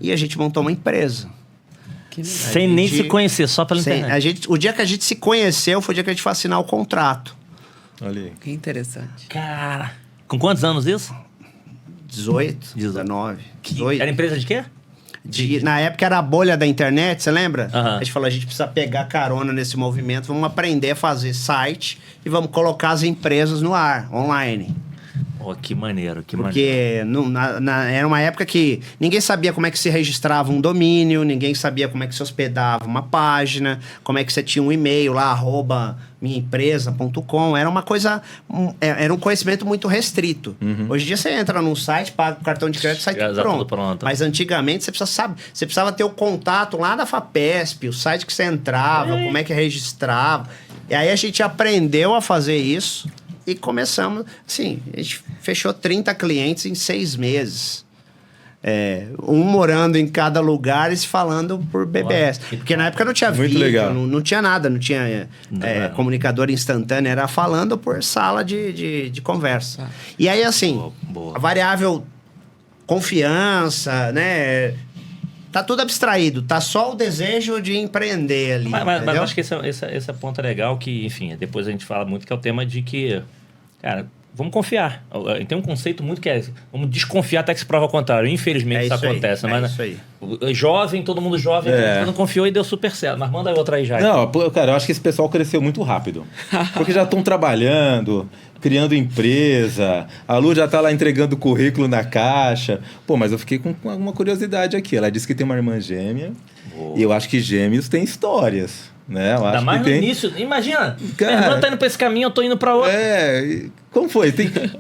E a gente montou uma empresa. Sem nem se conhecer, só pela internet. O dia que a gente se conheceu foi o dia que a gente foi assinar o contrato. Olha aí. Que interessante. Cara, com quantos anos isso? 18, 19, 18. Era empresa de quê? Na época era a bolha da internet, você lembra? A gente falou, a gente precisa pegar carona nesse movimento, vamos aprender a fazer site e vamos colocar as empresas no ar, online. Que maneiro, Porque era uma época que ninguém sabia como é que se registrava um domínio, ninguém sabia como é que se hospedava uma página, como é que você tinha um e-mail lá, @minhaempresa.com. Era uma coisa, era um conhecimento muito restrito. Hoje em dia você entra num site, paga o cartão de crédito, sai tudo pronto. Mas antigamente você precisava ter o contato lá da FAPESP, o site que você entrava, como é que registrava. E aí a gente aprendeu a fazer isso. E começamos, assim, a gente fechou 30 clientes em 6 meses. Um morando em cada lugar e se falando por BBS. Porque na época não tinha vídeo, não tinha nada, não tinha comunicador instantâneo, era falando por sala de conversa. E aí, assim, a variável confiança, né? Tá tudo abstraído, tá só o desejo de empreender ali. Mas acho que esse ponto é legal, que, enfim, depois a gente fala muito, que é o tema de que, cara, vamos confiar. Tem um conceito muito que é, vamos desconfiar até que se prova ao contrário. Infelizmente isso acontece. Mas isso aí. Jovem, todo mundo jovem, não confiou e deu super certo. Mas manda outra aí já. Não, cara, eu acho que esse pessoal cresceu muito rápido. Porque já estão trabalhando, criando empresa, a Lu já tá lá entregando currículo na caixa. Pô, mas eu fiquei com alguma curiosidade aqui. Ela disse que tem uma irmã gêmea. E eu acho que gêmeos têm histórias, né? Eu Ainda mais no início. Imagina, minha irmã tá indo pra esse caminho, eu tô indo pra outro. Como foi?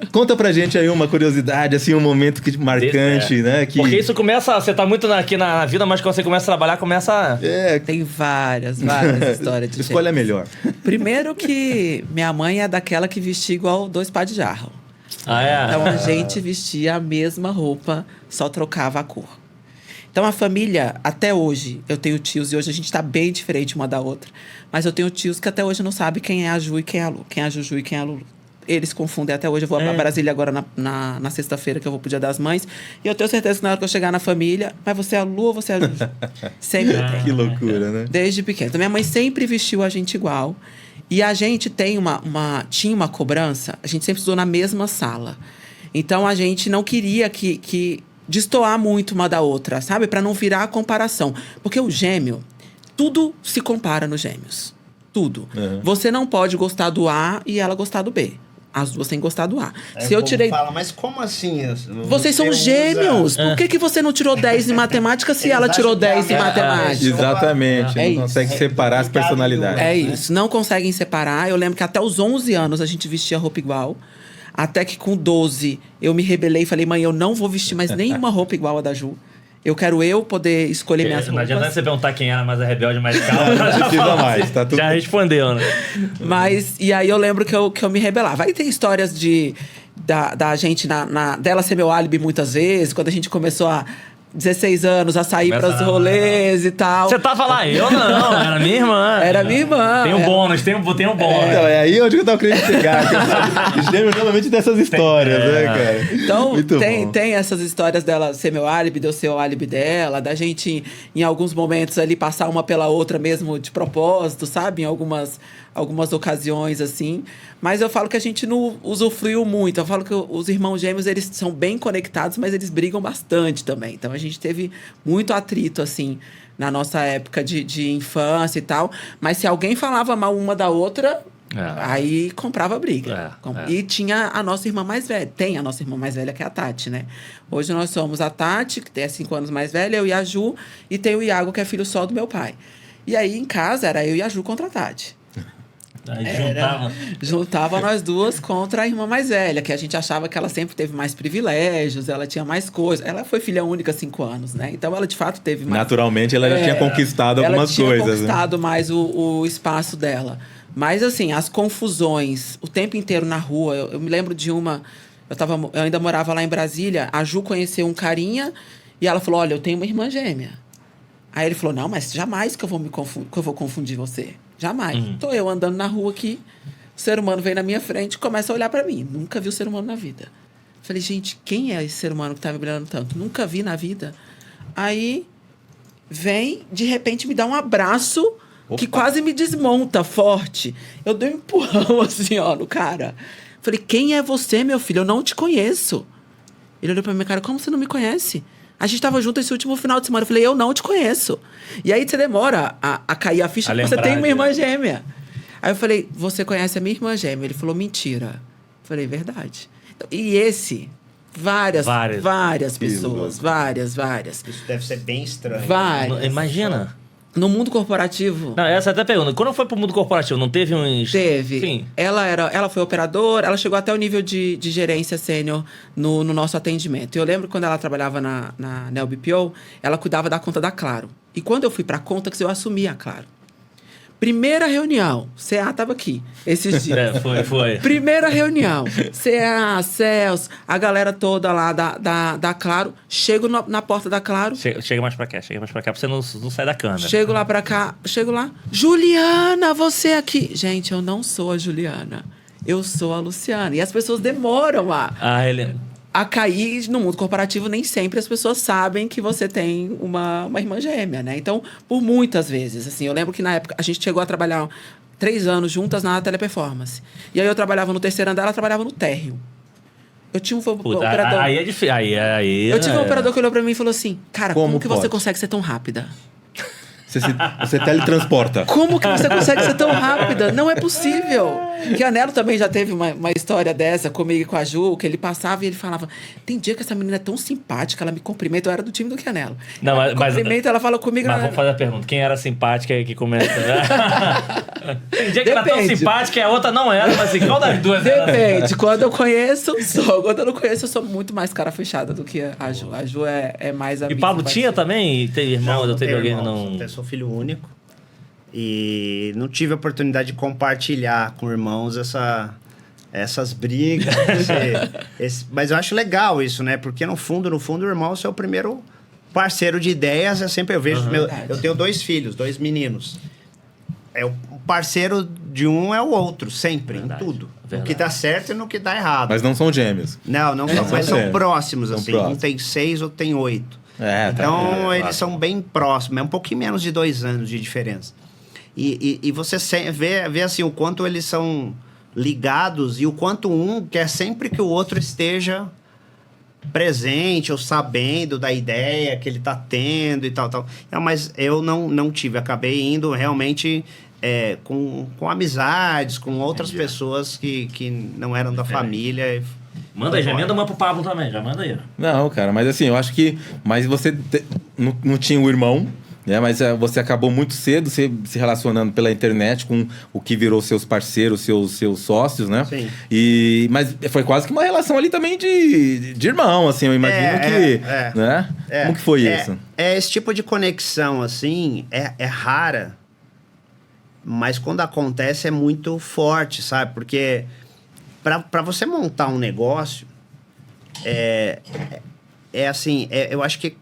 Conta pra gente aí uma curiosidade, assim, um momento marcante, né? Porque isso começa... Você tá muito aqui na vida, mas quando você começa a trabalhar, começa... Tem várias histórias de Escolha a melhor. Primeiro que minha mãe é daquela que vestia igual 2 pás de jarro. Então a gente vestia a mesma roupa, só trocava a cor. Então, a família, até hoje, eu tenho tios, e hoje a gente tá bem diferente uma da outra, mas eu tenho tios que até hoje não sabem quem é a Ju e quem é a Lu, quem é a Juju e quem é a Lulu. Eles confundem até hoje. Eu vou pra Brasília agora na sexta-feira, que eu vou pro Dia das Mães, e eu tenho certeza que na hora que eu chegar na família, mas você é a Lu ou você é a Juju? Sempre tem. Que loucura, né? Desde pequeno. Então, minha mãe sempre vestiu a gente igual, e a gente tinha uma cobrança, a gente sempre estudou na mesma sala. Então, a gente não queria que destoar muito uma da outra, sabe? Pra não virar a comparação. Porque o gêmeo, tudo se compara nos gêmeos. Tudo. Você não pode gostar do A e ela gostar do B. As duas têm que gostar do A. Se eu tirei... Fala, mas como assim? Vocês são gêmeos. Por que você não tirou 10 em matemática se ela tirou 10 em matemática? Exatamente. Não consegue separar as personalidades. É isso. Não conseguem separar. Eu lembro que até os 11 anos a gente vestia roupa igual. Até que com 12 eu me rebelei e falei, mãe, eu não vou vestir mais nenhuma roupa igual a da Ju. Eu quero poder escolher minhas roupas. Não adianta você perguntar quem era mais a rebelde, mais calma. Não precisa mais, tá tudo... Já respondeu, né? Mas, e aí eu lembro que eu me rebelava. Aí tem histórias da gente, dela ser meu álibi muitas vezes, quando a gente começou a 16 anos a sair para os rolês e tal. Você tava lá, eu não, era minha irmã. Era minha irmã. Tem um bônus, tem um bônus. Então, é aí onde eu tava querendo chegar. Os gêmeos normalmente dessas histórias, né, cara? Então, tem essas histórias dela ser meu álibi, de eu ser o álibi dela, da gente, em alguns momentos ali, passar uma pela outra mesmo de propósito, sabe? Em algumas ocasiões, assim. Mas eu falo que a gente não usufruiu muito. Eu falo que os irmãos gêmeos, eles são bem conectados, mas eles brigam bastante também. Então, a gente teve muito atrito, assim, na nossa época de infância e tal. Mas se alguém falava mal uma da outra, aí comprava briga. E tinha a nossa irmã mais velha. Tem a nossa irmã mais velha, que é a Tati, né? Hoje nós somos a Tati, que é 5 anos mais velha, eu e a Ju. E tem o Iago, que é filho só do meu pai. E aí, em casa, era eu e a Ju contra a Tati. Juntava nós duas contra a irmã mais velha, que a gente achava que ela sempre teve mais privilégios, ela tinha mais coisas. Ela foi filha única há 5 anos, né? Então ela de fato teve mais. Naturalmente ela já tinha conquistado algumas coisas. Ela tinha conquistado mais o espaço dela. Mas assim, as confusões, o tempo inteiro na rua. Eu me lembro de uma. Eu ainda morava lá em Brasília, a Ju conheceu um carinha e ela falou: olha, eu tenho uma irmã gêmea. Aí ele falou: não, mas jamais que eu vou confundir você. Jamais. Tô eu andando na rua aqui, o ser humano vem na minha frente e começa a olhar pra mim. Nunca vi o ser humano na vida. Falei, gente, quem é esse ser humano que tá me brilhando tanto? Nunca vi na vida. Aí vem, de repente me dá um abraço que quase me desmonta forte. Eu dei um empurrão assim, ó, no cara. Falei, quem é você, meu filho? Eu não te conheço. Ele olhou pra minha cara, como você não me conhece? A gente tava junto esse último final de semana. Eu falei, eu não te conheço. E aí você demora a cair a ficha, porque você tem uma irmã gêmea. Aí eu falei, você conhece a minha irmã gêmea? Ele falou, mentira. Eu falei, verdade. Então, e esse, várias pessoas, várias. Isso deve ser bem estranho. Várias. Imagina. No mundo corporativo... Não, essa até pergunta. Quando foi pro mundo corporativo, não teve uns... Teve. Sim. Ela foi operadora, ela chegou até o nível de gerência sênior no nosso atendimento. Eu lembro quando ela trabalhava na NeoBPO, ela cuidava da conta da Claro. E quando eu fui pra conta, eu assumi a Claro. Primeira reunião, CA estava aqui esses dias. Foi. Primeira reunião, CA, Celso, a galera toda lá da Claro. Chego na porta da Claro. Chega mais pra cá, pra você não sair da câmera. Chego lá. Juliana, você aqui. Gente, eu não sou a Juliana. Eu sou a Luciana. E as pessoas demoram a cair no mundo corporativo. Nem sempre as pessoas sabem que você tem uma irmã gêmea, né? Então, por muitas vezes, assim, eu lembro que na época a gente chegou a trabalhar 3 anos juntas na Teleperformance. E aí eu trabalhava no terceiro andar, ela trabalhava no térreo. Eu tinha um operador... Aí é difícil. Eu tive um operador que olhou pra mim e falou assim, cara, como que pode? você consegue ser tão rápida? Você teletransporta. Como que você consegue ser tão rápida? Não é possível. Que a Nelo também já teve uma história dessa comigo e com a Ju, que ele passava e ele falava, tem dia que essa menina é tão simpática, ela me cumprimenta, eu era do time do Canelo. Não, mas ela fala comigo... Mas vamos fazer a pergunta, quem era simpática aí que começa? Tem dia que ela é tão simpática e a outra não era, mas assim, qual das duas? Depende, quando eu conheço, sou. Quando eu não conheço, eu sou muito mais cara fechada do que a Ju. A Ju é mais a... E Pablo tinha também? Teve irmão? Não teve alguém irmãos, não... Eu sou filho único. E não tive a oportunidade de compartilhar com irmãos essas brigas. Mas eu acho legal isso, né? Porque no fundo, o irmão é o seu primeiro parceiro de ideias. Eu vejo... Eu tenho 2 filhos, 2 meninos. O parceiro de um é o outro, sempre, verdade, em tudo. Verdade. No que dá certo e no que dá errado. Mas não são gêmeos. Não são, mas são próximos, assim. Um tem 6, outro tem 8. Então, eles são bem próximos. É um pouquinho menos de 2 anos de diferença. E você vê assim, o quanto eles são ligados e o quanto um quer sempre que o outro esteja presente ou sabendo da ideia que ele tá tendo e tal. Não, mas eu não tive. Acabei indo realmente com amizades, com outras pessoas que não eram da família. Manda aí, já manda uma pro Pablo também, já manda aí. Não, cara, mas assim, eu acho que... Mas você não tinha o irmão, né? Mas você acabou muito cedo se relacionando pela internet com o que virou seus parceiros, seus sócios, né? Sim. Mas foi quase que uma relação ali também de irmão, assim, eu imagino que... Né? Como que foi isso? Esse tipo de conexão, assim, é rara, mas quando acontece é muito forte, sabe? Porque... Para você montar um negócio, assim, eu acho que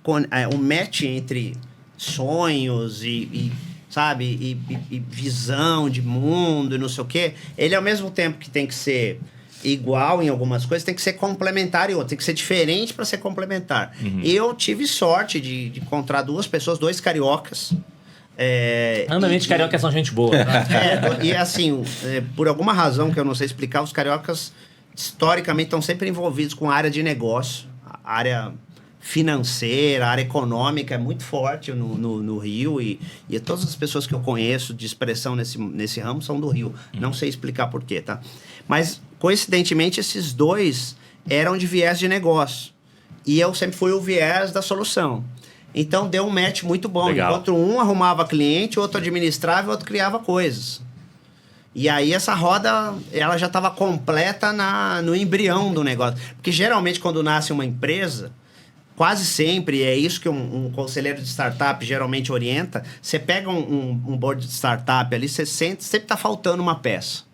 o match entre sonhos sabe, e visão de mundo e não sei o quê, ele ao mesmo tempo que tem que ser igual em algumas coisas, tem que ser complementar em outras, tem que ser diferente para ser complementar. Uhum. Eu tive sorte de encontrar 2 pessoas, 2 cariocas. Andamente cariocas são gente boa. E assim, por alguma razão que eu não sei explicar, os cariocas historicamente estão sempre envolvidos com a área de negócio, a área financeira, a área econômica é muito forte no Rio e todas as pessoas que eu conheço de expressão nesse ramo são do Rio. Não sei explicar por quê, tá? Mas, coincidentemente, esses 2 eram de viés de negócio e eu sempre fui o viés da solução. Então, deu um match muito bom. Legal. Enquanto um arrumava cliente, o outro administrava e o outro criava coisas. E aí, essa roda, ela já estava completa no embrião do negócio. Porque, geralmente, quando nasce uma empresa, quase sempre, é isso que um conselheiro de startup geralmente orienta, você pega um board de startup ali, você sente, sempre está faltando uma peça.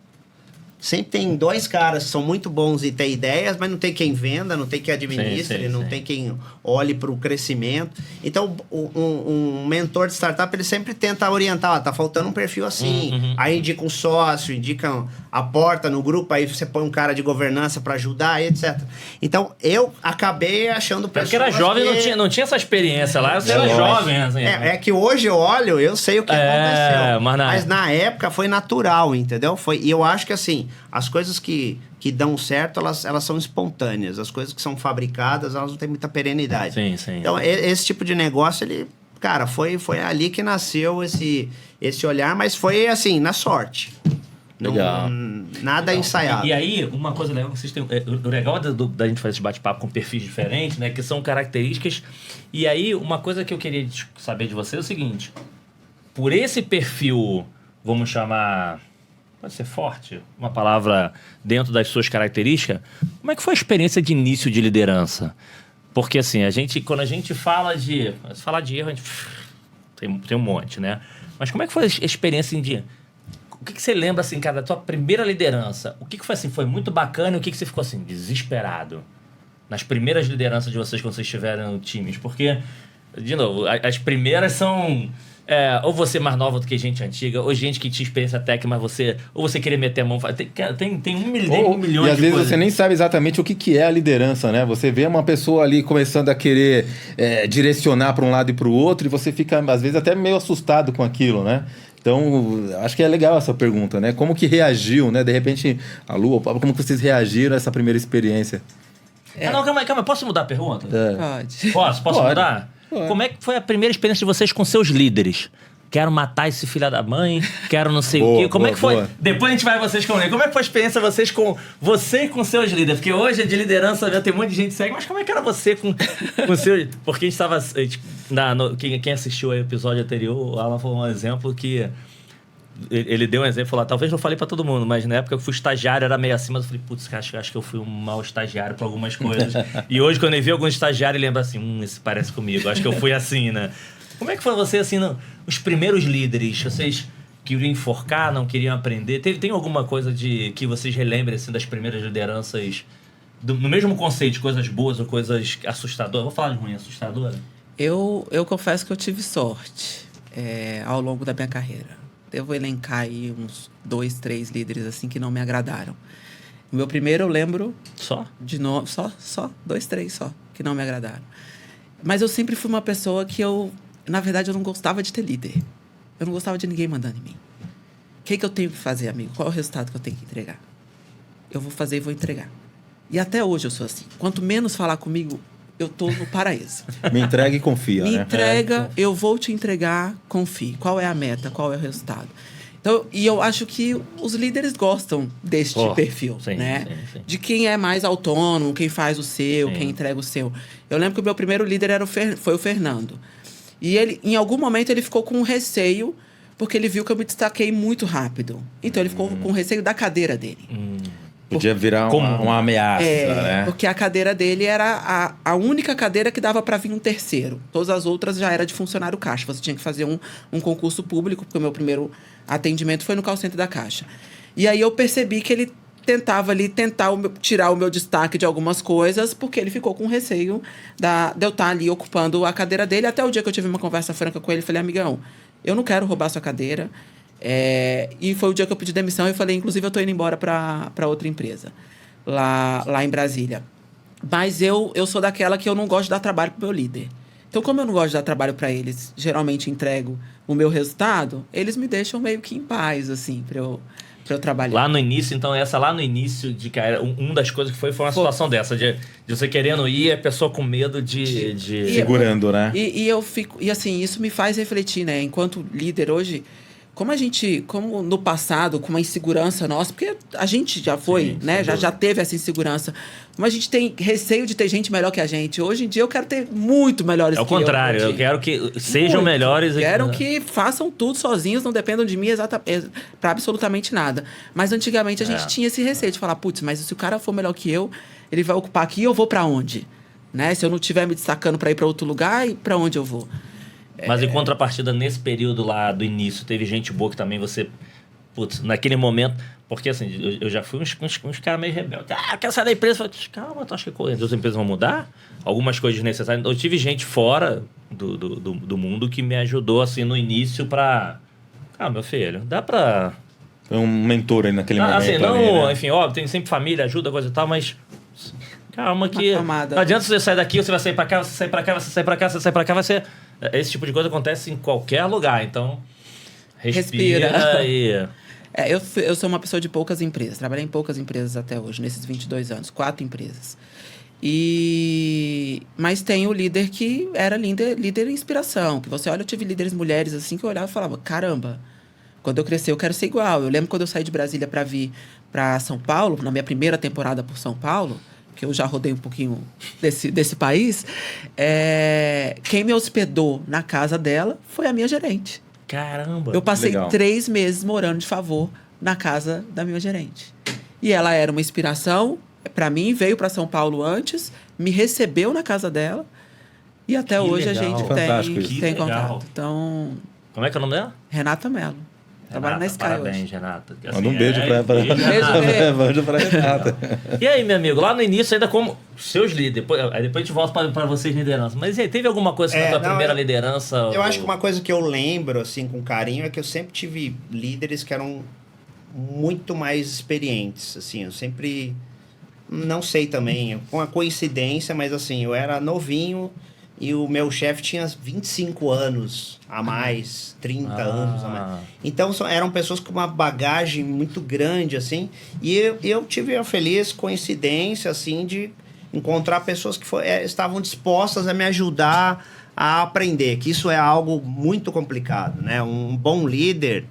Sempre tem 2 caras que são muito bons e têm ideias, mas não tem quem venda, não tem quem administre, não tem quem olhe para o crescimento. Então, um mentor de startup, ele sempre tenta orientar, tá faltando um perfil assim. Aí indica um sócio, indica a porta no grupo, aí você põe um cara de governança para ajudar, etc. Então, eu acabei achando pessoas... Porque era jovem, não tinha essa experiência lá, você era jovem. Assim, é que hoje eu olho, eu sei o que aconteceu. Mas na época foi natural, entendeu? E eu acho que assim... As coisas que dão certo, elas são espontâneas. As coisas que são fabricadas, elas não têm muita perenidade. Sim. Então, esse tipo de negócio, ele... Cara, foi ali que nasceu esse olhar, mas foi, assim, na sorte. Legal. Nada legal. Ensaiado. E aí, uma coisa legal que vocês têm... O legal da gente fazer esse bate-papo com perfis diferentes, né? Que são características. E aí, uma coisa que eu queria saber de você é o seguinte. Por esse perfil, vamos chamar... Pode ser forte, uma palavra dentro das suas características. Como é que foi a experiência de início de liderança? Porque assim, quando a gente fala de... Se falar de erro, a gente tem um monte, né? Mas como é que foi a experiência de... O que você lembra, assim, cara, da tua primeira liderança? O que foi assim? Foi muito bacana e o que você ficou assim, desesperado? Nas primeiras lideranças de vocês, quando vocês estiveram times? Porque, de novo, as primeiras são... ou você mais nova do que gente antiga, ou gente que tinha experiência técnica, mas você querer meter a mão. Tem um milhão de coisas. E às vezes você nem sabe exatamente o que é a liderança, né? Você vê uma pessoa ali começando a querer direcionar para um lado e para o outro, e você fica, às vezes, até meio assustado com aquilo, né? Então, acho que é legal essa pergunta, né? Como que reagiu, né? De repente, a Lu, como que vocês reagiram a essa primeira experiência? Não, calma aí. Posso mudar a pergunta? Pode. Posso Pode. mudar? Pode. Como é que foi a primeira experiência de vocês com seus líderes? Quero matar esse filho da mãe, quero não sei o quê. Como é que foi? Depois a gente vai vocês com ele. Como é que foi a experiência vocês com você e com seus líderes? Porque hoje é de liderança, já tem um monte de gente que segue, mas como é que era você com seus... Porque a gente estava... Quem assistiu ao episódio anterior, o Alan falou um exemplo que... Ele deu um exemplo, falou, talvez não falei pra todo mundo, mas na época que eu fui estagiário era meio assim, mas eu falei, putz, acho que eu fui um mau estagiário pra algumas coisas. E hoje, quando eu vi algum estagiário, ele lembra assim, esse parece comigo, acho que eu fui assim, né? Como é que foi você, assim, os primeiros líderes? Vocês queriam enforcar, não queriam aprender? Tem alguma coisa que vocês relembrem, assim, das primeiras lideranças, no mesmo conceito de coisas boas ou coisas assustadoras? Vou falar de ruim, assustadora? Eu confesso que eu tive sorte ao longo da minha carreira. Devo elencar aí uns 2, 3 líderes assim que não me agradaram. O meu primeiro eu lembro... Só? De novo, só 2, 3 só, que não me agradaram. Mas eu sempre fui uma pessoa que na verdade, eu não gostava de ter líder. Eu não gostava de ninguém mandando em mim. O que eu tenho que fazer, amigo? Qual é o resultado que eu tenho que entregar? Eu vou fazer e vou entregar. E até hoje eu sou assim. Quanto menos falar comigo, eu tô no paraíso. Me entrega e confia, Me né? entrega, eu vou te entregar, confie. Qual é a meta? Qual é o resultado? Então, e eu acho que os líderes gostam deste perfil, sim, né? Sim. De quem é mais autônomo, quem faz o seu, Sim. quem entrega o seu. Eu lembro que o meu primeiro líder foi o Fernando. E ele, em algum momento, ele ficou com receio, porque ele viu que eu me destaquei muito rápido. Então, ele ficou com receio da cadeira dele. Podia virar uma ameaça, né? Porque a cadeira dele era a única cadeira que dava para vir um terceiro. Todas as outras já era de funcionário Caixa. Você tinha que fazer um concurso público, porque o meu primeiro atendimento foi no call center da Caixa. E aí eu percebi que ele tentava ali tirar o meu destaque de algumas coisas, porque ele ficou com receio de eu estar ali ocupando a cadeira dele. Até o dia que eu tive uma conversa franca com ele, falei, amigão, eu não quero roubar sua cadeira. E foi o dia que eu pedi demissão e falei, inclusive, eu tô indo embora para outra empresa, lá em Brasília. Mas eu sou daquela que eu não gosto de dar trabalho pro meu líder. Então, como eu não gosto de dar trabalho para eles, geralmente entrego o meu resultado, eles me deixam meio que em paz, assim, para eu trabalhar. Lá no início, então, lá no início de cara, uma das coisas que foi uma situação dessa, de você querendo ir, a pessoa com medo de... Segurando, né? E eu fico... E assim, isso me faz refletir, né? Enquanto líder hoje... Como no passado, com uma insegurança nossa, porque a gente já foi, né? Já teve essa insegurança. Como a gente tem receio de ter gente melhor que a gente. Hoje em dia eu quero ter muito melhores que eu. É o contrário, eu quero que sejam melhores. Quero que façam tudo sozinhos, não dependam de mim para absolutamente nada. Mas antigamente a gente tinha esse receio de falar, putz, mas se o cara for melhor que eu, ele vai ocupar aqui e eu vou para onde? Né? Se eu não estiver me destacando para ir para outro lugar, para onde eu vou? Mas em contrapartida, nesse período lá do início, teve gente boa que também você... Putz, naquele momento... Porque assim, eu já fui uns caras meio rebeldes. Eu quero sair da empresa. Eu falei, calma, tu acha que as empresas vão mudar? Algumas coisas desnecessárias. Eu tive gente fora do mundo que me ajudou, assim, no início pra... meu filho, dá pra... Foi um mentor aí naquele momento. Assim, não... Ali, né? Enfim, óbvio, tem sempre família, ajuda, coisa e tal, mas... Calma que... Não adianta você sair daqui, você vai sair pra cá, você sai pra cá, você sai pra cá, você sai pra cá, vai ser... Esse tipo de coisa acontece em qualquer lugar, então... Respira. E... Eu sou uma pessoa de poucas empresas. Trabalhei em poucas empresas até hoje, nesses 22 anos. 4 empresas. Mas tem o líder que era líder inspiração. Que você olha, eu tive líderes mulheres assim que eu olhava e falava, caramba, quando eu crescer eu quero ser igual. Eu lembro quando eu saí de Brasília para vir para São Paulo, na minha primeira temporada por São Paulo, que eu já rodei um pouquinho desse país, quem me hospedou na casa dela foi a minha gerente. Caramba! Eu passei 3 meses morando de favor na casa da minha gerente. E ela era uma inspiração para mim, veio para São Paulo antes, me recebeu na casa dela e até hoje a gente tem contato. Então, como é que é o nome dela? Renata Mello. Trabalha na Sky parabéns, hoje. Renata. Assim, manda um beijo pra Renata. E aí, meu amigo, lá no início, ainda como seus líderes, aí depois a gente volta para vocês liderança. Mas aí, teve alguma coisa na tua primeira liderança? Eu acho que uma coisa que eu lembro, assim, com carinho, é que eu sempre tive líderes que eram muito mais experientes, assim, eu sempre... Não sei também, com a coincidência, mas assim, eu era novinho e o meu chefe tinha 25 anos a mais, 30 anos a mais. Então, eram pessoas com uma bagagem muito grande, assim, e eu tive a feliz coincidência, assim, de encontrar pessoas que estavam dispostas a me ajudar a aprender, que isso é algo muito complicado, né? Um bom líder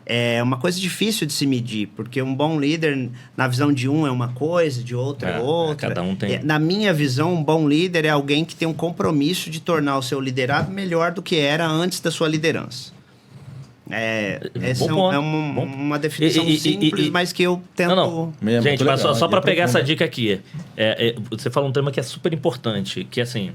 é uma coisa difícil de se medir, porque um bom líder, na visão de um é uma coisa, de outro é outra. Cada um tem. Na minha visão, um bom líder é alguém que tem um compromisso de tornar o seu liderado melhor do que era antes da sua liderança. Essa é uma definição simples, mas que eu tento... Não. Gente, mas só para pegar essa dica aqui. Você falou um tema que é super importante, que assim...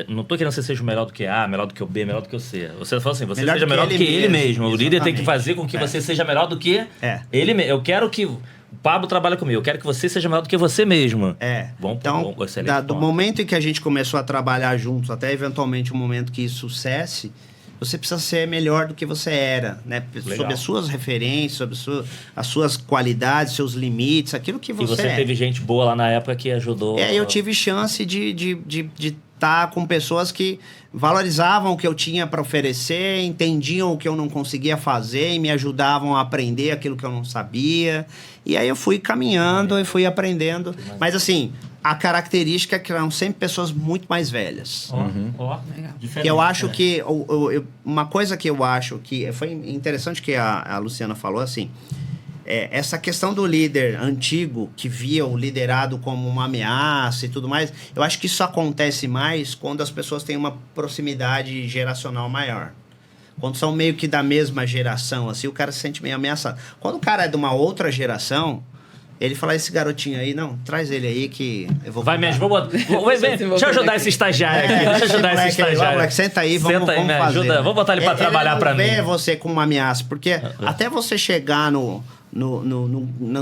não tô querendo que você seja melhor do que A, melhor do que o B, melhor do que o C. Você fala assim, você seja melhor do que ele mesmo. O líder tem que fazer com que você seja melhor do que ele mesmo. Eu quero que o Pablo trabalhe comigo. Eu quero que você seja melhor do que você mesmo. Então, do momento em que a gente começou a trabalhar juntos, até eventualmente o momento que isso cesse, você precisa ser melhor do que você era, né? Sobre as suas referências, sobre as suas qualidades, seus limites, aquilo que você E você teve gente boa lá na época que ajudou... eu tive chance de estar com pessoas que valorizavam o que eu tinha para oferecer, entendiam o que eu não conseguia fazer e me ajudavam a aprender aquilo que eu não sabia. E aí eu fui caminhando e fui aprendendo. Mas assim, a característica é que eram sempre pessoas muito mais velhas. Que eu acho que... uma coisa que eu acho que... Foi interessante que a Luciana falou assim... essa questão do líder antigo, que via o liderado como uma ameaça e tudo mais, eu acho que isso acontece mais quando as pessoas têm uma proximidade geracional maior. Quando são meio que da mesma geração, assim, o cara se sente meio ameaçado. Quando o cara é de uma outra geração, ele fala, esse garotinho aí, não, traz ele aí que eu vou... Vai mesmo, deixa eu ajudar esse estagiário aqui, deixa eu ajudar esse estagiário. Senta aí, vamos fazer. Ajuda, vamos botar ele pra trabalhar pra mim. Não vê você como uma ameaça, porque até você chegar no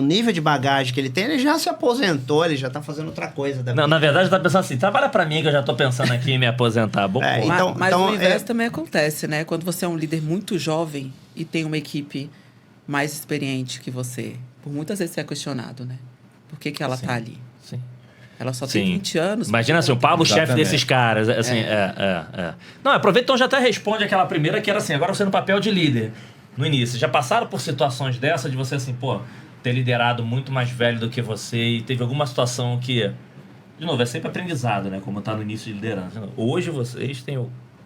nível de bagagem que ele tem, ele já se aposentou, ele já tá fazendo outra coisa da vida. Não, na verdade, tá pensando assim, trabalha pra mim que eu já tô pensando aqui em me aposentar. Mas o inverso também acontece, né? Quando você é um líder muito jovem e tem uma equipe mais experiente que você, por muitas vezes você é questionado, né? Por que ela tá ali? Sim. Ela só tem 20 anos. Imagina assim, o Pablo, chefe desses caras. Assim, Não, aproveita então já até responde aquela primeira que era assim, agora você no papel de líder. No início, já passaram por situações dessa de você assim, ter liderado muito mais velho do que você e teve alguma situação que, de novo, é sempre aprendizado, né? Como tá no início de liderança. Hoje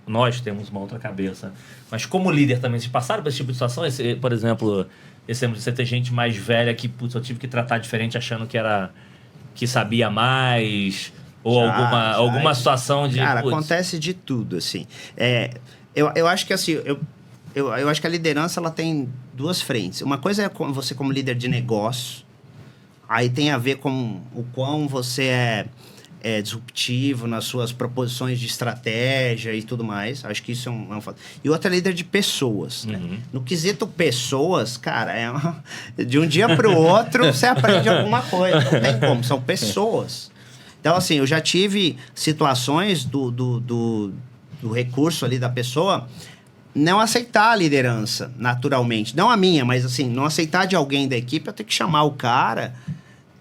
nós temos uma outra cabeça. Mas como líder também, vocês passaram por esse tipo de situação? Por exemplo, esse exemplo de você ter gente mais velha que, eu tive que tratar diferente achando que sabia mais, ou alguma situação de... Cara, acontece de tudo, assim. Eu acho que assim... Eu acho que a liderança ela tem duas frentes. Uma coisa é você como líder de negócio. Aí tem a ver com o quão você é disruptivo nas suas proposições de estratégia e tudo mais. Acho que isso é um fato. E outra é líder de pessoas. Né? No quesito pessoas, cara, de um dia para o outro você aprende alguma coisa. Não tem como, são pessoas. Então, assim, eu já tive situações do recurso ali da pessoa... não aceitar a liderança, naturalmente. Não a minha, mas assim, não aceitar de alguém da equipe, eu tenho que chamar o cara,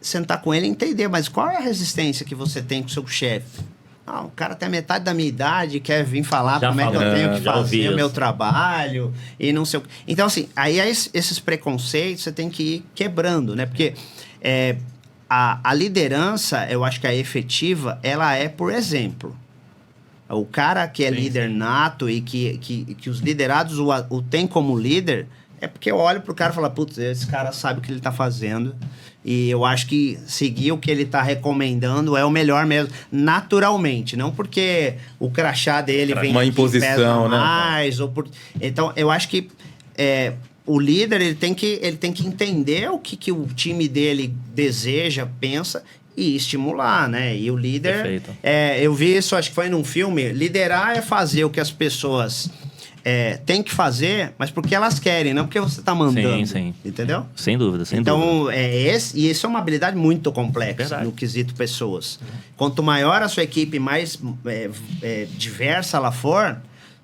sentar com ele e entender. Mas qual é a resistência que você tem com o seu chefe? O cara tem a metade da minha idade, quer vir falar como é que eu tenho que fazer o meu trabalho e não sei o... Então, assim, aí esses preconceitos você tem que ir quebrando, né? Porque a liderança, eu acho que a efetiva, ela é por exemplo. O cara que é líder nato e que os liderados o tem como líder, é porque eu olho pro cara e falo, putz, esse cara sabe o que ele tá fazendo e eu acho que seguir o que ele tá recomendando é o melhor mesmo, naturalmente, não porque o crachá dele vem uma imposição, né? Mais, ou então, eu acho que o líder ele tem que entender o que o time dele deseja, pensa e estimular, né? E o líder... eu vi isso, acho que foi num filme. Liderar é fazer o que as pessoas têm que fazer, mas porque elas querem, não porque você está mandando. Sim. Entendeu? Sem dúvida, dúvida. Então, isso é uma habilidade muito complexa no quesito pessoas. Quanto maior a sua equipe, mais diversa ela for,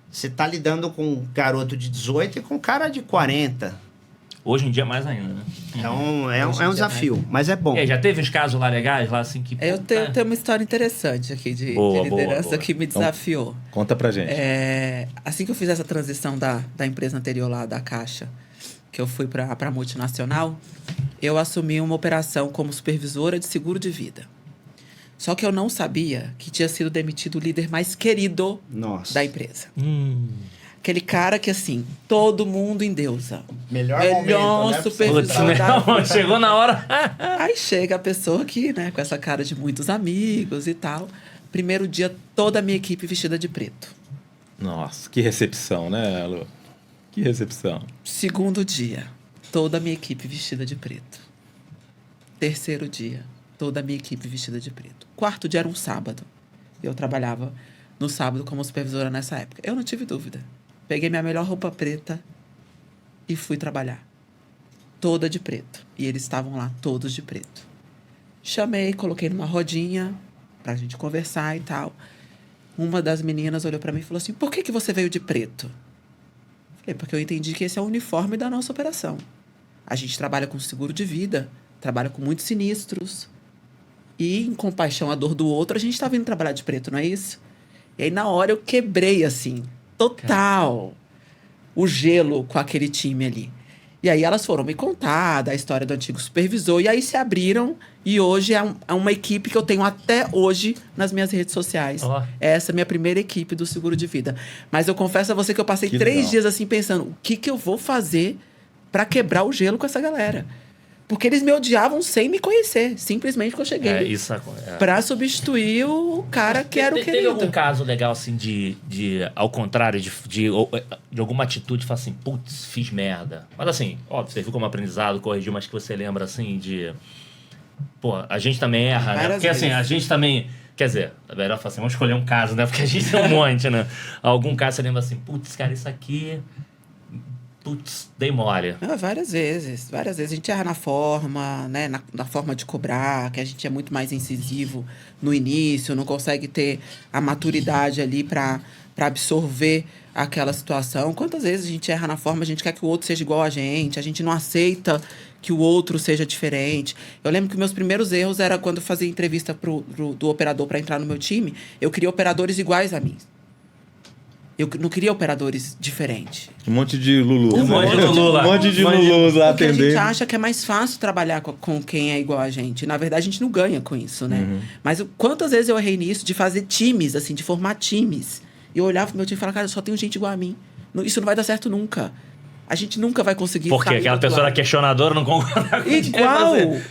você está lidando com um garoto de 18 e com um cara de 40. Hoje em dia mais ainda, né? É um desafio, mas é bom. Já teve uns casos lá legais, lá assim que... Eu tenho uma história interessante aqui de liderança que me desafiou. Então, conta pra gente. Assim que eu fiz essa transição da empresa anterior lá, da Caixa, que eu fui pra multinacional, eu assumi uma operação como supervisora de seguro de vida. Só que eu não sabia que tinha sido demitido o líder mais querido da empresa. Aquele cara que, assim, todo mundo endeusa. Melhor supervisor da... Chegou na hora. Aí chega a pessoa aqui, né, com essa cara de muitos amigos e tal. Primeiro dia, toda a minha equipe vestida de preto. Nossa, que recepção, né, Lu? Que recepção. Segundo dia, toda a minha equipe vestida de preto. Terceiro dia, toda a minha equipe vestida de preto. Quarto dia era um sábado. Eu trabalhava no sábado como supervisora nessa época. Eu não tive dúvida. Peguei minha melhor roupa preta e fui trabalhar. Toda de preto. E eles estavam lá, todos de preto. Chamei, coloquei numa rodinha pra gente conversar e tal. Uma das meninas olhou pra mim e falou assim, por que você veio de preto? Falei, porque eu entendi que esse é o uniforme da nossa operação. A gente trabalha com seguro de vida, trabalha com muitos sinistros. E em compaixão à dor do outro, a gente tá vindo trabalhar de preto, não é isso? E aí, na hora, eu quebrei, assim, total, o gelo com aquele time ali. E aí, elas foram me contar da história do antigo supervisor. E aí, se abriram. E hoje é uma equipe que eu tenho até hoje nas minhas redes sociais. Essa é a minha primeira equipe do seguro de vida. Mas eu confesso a você que eu passei 3 dias, assim, pensando... O que eu vou fazer para quebrar o gelo com essa galera? Porque eles me odiavam sem me conhecer. Simplesmente que eu cheguei. Pra substituir o cara que era o querido. Teve algum caso legal, assim, de ao contrário, de alguma atitude, falar assim, putz, fiz merda. Mas assim, óbvio, você viu como aprendizado, corrigiu, mas que você lembra, assim, de... Pô, a gente também erra, né? Porque assim, a gente também... Quer dizer, é melhor falar assim, vamos escolher um caso, né? Porque a gente tem um monte, né? Algum caso você lembra assim, putz, cara, isso aqui... Putz, dei mole. Várias vezes. A gente erra na forma, né? Na forma de cobrar, que a gente é muito mais incisivo no início, não consegue ter a maturidade ali para absorver aquela situação. Quantas vezes a gente erra na forma, a gente quer que o outro seja igual a gente não aceita que o outro seja diferente. Eu lembro que meus primeiros erros era quando eu fazia entrevista do operador para entrar no meu time, eu queria operadores iguais a mim. Eu não queria operadores diferentes. Um monte de Lulu. Um monte de Lulus lá atendendo. Porque a gente acha que é mais fácil trabalhar com quem é igual a gente. Na verdade, a gente não ganha com isso, né? Mas quantas vezes eu errei nisso de fazer times, assim, de formar times. E eu olhava pro meu time e falava, cara, só tenho gente igual a mim. Isso não vai dar certo nunca. A gente nunca vai conseguir... Porque aquela pessoa era questionadora, não concorda com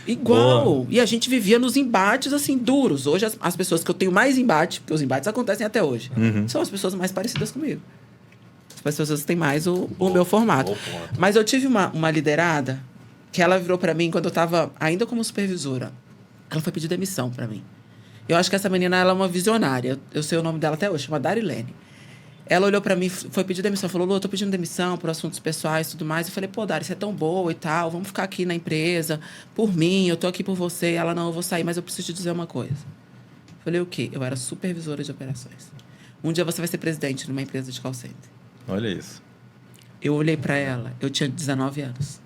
Igual. Boa. E a gente vivia nos embates, assim, duros. Hoje, as pessoas que eu tenho mais embate, porque os embates acontecem até hoje, são as pessoas mais parecidas comigo. As pessoas que têm mais o meu formato. Mas eu tive uma liderada que ela virou pra mim quando eu tava ainda como supervisora. Ela foi pedir demissão pra mim. Eu acho que essa menina, ela é uma visionária. Eu sei o nome dela até hoje, chama Darilene. Ela olhou pra mim, foi pedir demissão, falou, Lu, eu tô pedindo demissão por assuntos pessoais e tudo mais. Eu falei, pô, Dari, você é tão boa e tal, vamos ficar aqui na empresa, por mim, eu tô aqui por você. Ela, não, eu vou sair, mas eu preciso te dizer uma coisa. Eu falei, o quê? Eu era supervisora de operações. Um dia você vai ser presidente numa empresa de call center. Olha isso. Eu olhei pra ela, eu tinha 19 anos.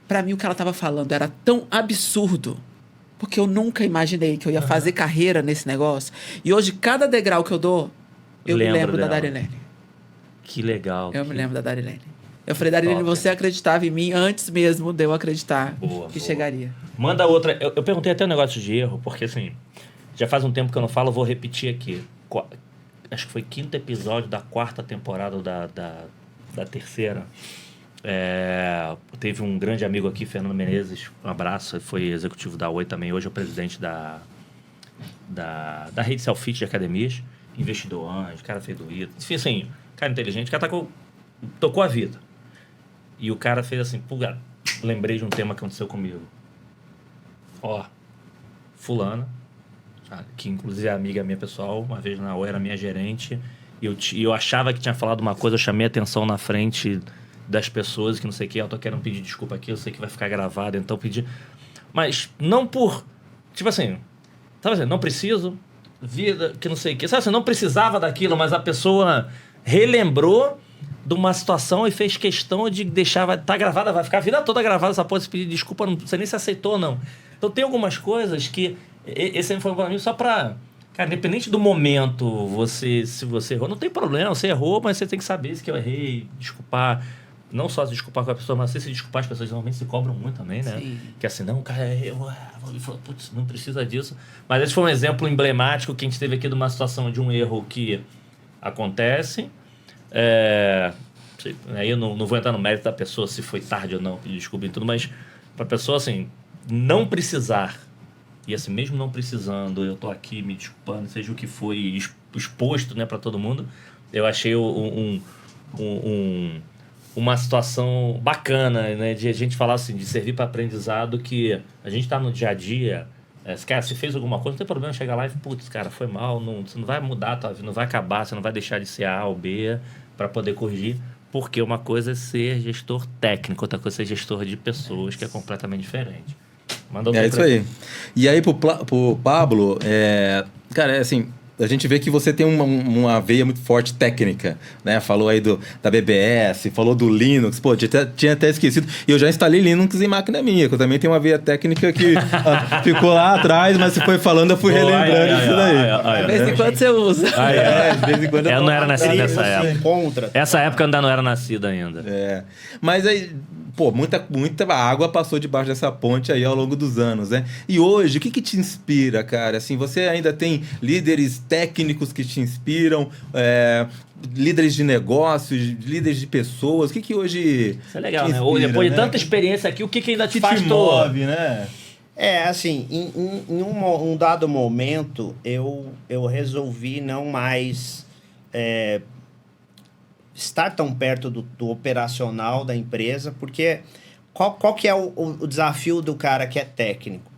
Pra mim, o que ela tava falando era tão absurdo, porque eu nunca imaginei que eu ia fazer carreira nesse negócio. E hoje, cada degrau que eu dou, eu me lembro da Darilene. Que legal. Eu me lembro da Darilene. Eu falei, Darilene, você acreditava em mim antes mesmo de eu acreditar que chegaria. Manda outra. Eu perguntei até um negócio de erro, porque assim, já faz um tempo que eu não falo, eu vou repetir aqui. Acho que foi 5º episódio da 4ª temporada da 3ª. Teve um grande amigo aqui, Fernando Menezes, um abraço, ele foi executivo da Oi também, hoje é o presidente da rede Selfit de academias. Investidor anjo, cara fez do Ito. Enfim, assim, cara inteligente, o cara tocou a vida. E o cara fez assim, pulga, lembrei de um tema que aconteceu comigo. Fulana, sabe, que inclusive é amiga minha pessoal, uma vez na Oi era minha gerente, e eu achava que tinha falado uma coisa, eu chamei a atenção na frente das pessoas, que não sei o que, eu tô querendo pedir desculpa aqui, eu sei que vai ficar gravado, então pedi. Mas não por, tipo assim, sabe assim, não preciso... vida, que não sei o que. Sabe, você não precisava daquilo, mas a pessoa relembrou de uma situação e fez questão de deixar... Tá gravada, vai ficar a vida toda gravada essa porra, se pedir desculpa, não sei nem se aceitou ou não. Então tem algumas coisas que... Esse aí foi pra mim só pra... Cara, independente do momento, se você errou, não tem problema, você errou, mas você tem que saber se que eu errei, desculpar. Não só se desculpar com a pessoa, mas se desculpar, as pessoas normalmente se cobram muito também, né? Sim. Que assim, não, cara, putz, não precisa disso. Mas esse foi um exemplo emblemático que a gente teve aqui de uma situação de um erro que acontece. Aí eu não vou entrar no mérito da pessoa, se foi tarde ou não, pedir desculpa e tudo, mas pra pessoa, assim, não precisar. E assim, mesmo não precisando, eu tô aqui me desculpando, seja o que foi exposto, né, para todo mundo. Eu achei uma situação bacana, né, de a gente falar assim, de servir para aprendizado, que a gente tá no dia a dia. Cara, se fez alguma coisa, não tem problema chegar lá e putz, cara, foi mal, você não vai mudar a tua vida, não vai acabar, você não vai deixar de ser A ou B para poder corrigir. Porque uma coisa é ser gestor técnico, outra coisa é ser gestor de pessoas, que é completamente diferente. É isso aí. E aí, pro Pablo, cara, assim, a gente vê que você tem uma veia muito forte técnica, né? Falou aí da BBS, falou do Linux, pô, tinha até esquecido. E eu já instalei Linux em máquina minha, que eu também tenho uma veia técnica que ficou lá atrás, mas você foi falando, eu fui relembrando isso daí. De vez em quando você usa. De vez em quando eu não era nascido nessa época. Contra. Essa época eu ainda não era nascido ainda. Mas aí, pô, muita água passou debaixo dessa ponte aí ao longo dos anos, né? E hoje, o que te inspira, cara? Assim, você ainda tem líderes técnicos que te inspiram, líderes de negócios, líderes de pessoas, o que hoje isso é legal, te inspira, né? Depois de tanta experiência aqui, o que ainda te faz move, né? Assim, em um dado momento, eu resolvi não mais estar tão perto do operacional da empresa, porque qual que é o desafio do cara que é técnico?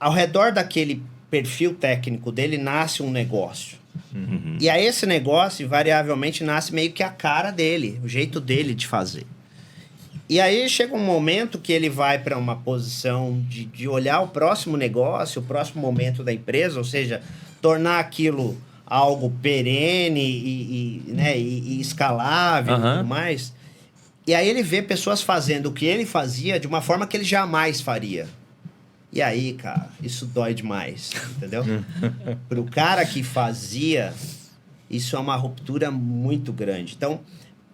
Ao redor daquele perfil técnico dele nasce um negócio. Uhum. E aí esse negócio, invariavelmente, nasce meio que a cara dele, o jeito dele de fazer. E aí chega um momento que ele vai para uma posição de olhar o próximo negócio, o próximo momento da empresa, ou seja, tornar aquilo algo perene e escalável e tudo mais. E aí ele vê pessoas fazendo o que ele fazia de uma forma que ele jamais faria. E aí, cara, isso dói demais, entendeu? Pro cara que fazia, isso é uma ruptura muito grande. Então,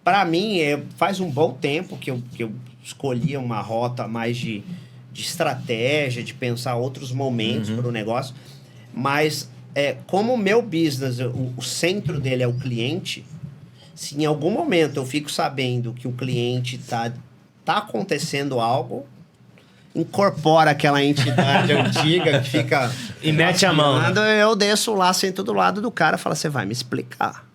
para mim, faz um bom tempo que eu escolhi uma rota mais de estratégia, de pensar outros momentos para o negócio. Mas, como o meu business, o centro dele é o cliente, se em algum momento eu fico sabendo que o cliente tá acontecendo algo, incorpora aquela entidade antiga que fica... E mete a mão. Eu desço lá, sento do lado do cara e falo, você vai me explicar.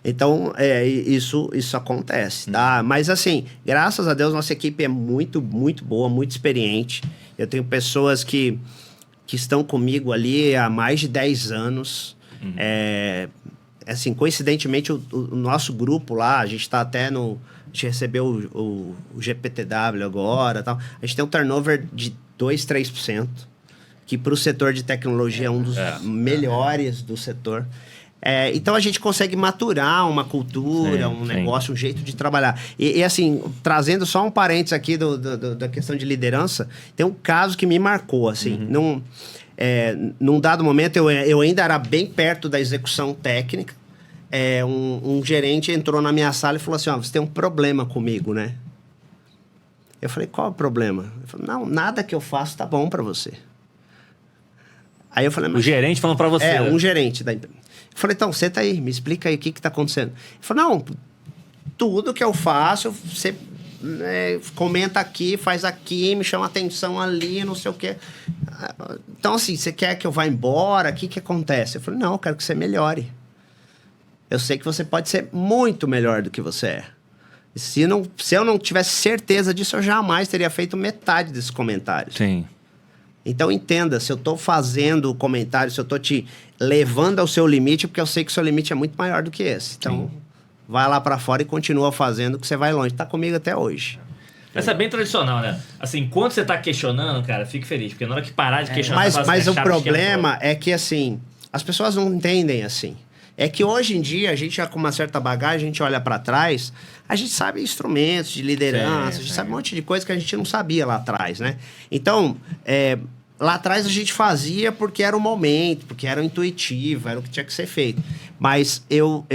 Então, isso acontece, tá? Mas assim, graças a Deus, nossa equipe é muito, muito boa, muito experiente. Eu tenho pessoas que estão comigo ali há mais de 10 anos. Assim, coincidentemente, o nosso grupo lá, a gente está até no... A gente recebeu o GPTW agora, tal. A gente tem um turnover de 2-3%, que para o setor de tecnologia é um dos melhores do setor. Então a gente consegue maturar uma cultura, negócio, um jeito de trabalhar. E assim, trazendo só um parênteses aqui da questão de liderança, tem um caso que me marcou, assim. Num dado momento, eu ainda era bem perto da execução técnica. Um gerente entrou na minha sala e falou assim, você tem um problema comigo, né? Eu falei, qual é o problema? Ele falou, não, nada que eu faço tá bom pra você. Aí eu falei... O gerente falando pra você. Um gerente da empresa. Eu falei, então, senta aí, me explica aí o que tá acontecendo. Ele falou, não, tudo que eu faço, você comenta aqui, faz aqui, me chama atenção ali, não sei o quê. Então, assim, você quer que eu vá embora? O que acontece? Eu falei, não, eu quero que você melhore. Eu sei que você pode ser muito melhor do que você é. Se eu não tivesse certeza disso, eu jamais teria feito metade desses comentários. Sim. Então, entenda, se eu estou fazendo comentário, se eu estou te levando ao seu limite, porque eu sei que o seu limite é muito maior do que esse. Então, vai lá para fora e continua fazendo, que você vai longe. Tá comigo até hoje. Essa é bem tradicional, né? Assim, enquanto você tá questionando, cara, fique feliz. Porque na hora que parar de questionar... Mas o problema é que, assim, as pessoas não entendem assim. É que hoje em dia, a gente já com uma certa bagagem, a gente olha para trás, a gente sabe instrumentos de liderança, a gente sabe um monte de coisa que a gente não sabia lá atrás, né? Então, lá atrás a gente fazia porque era o momento, porque era intuitivo, era o que tinha que ser feito. Mas eu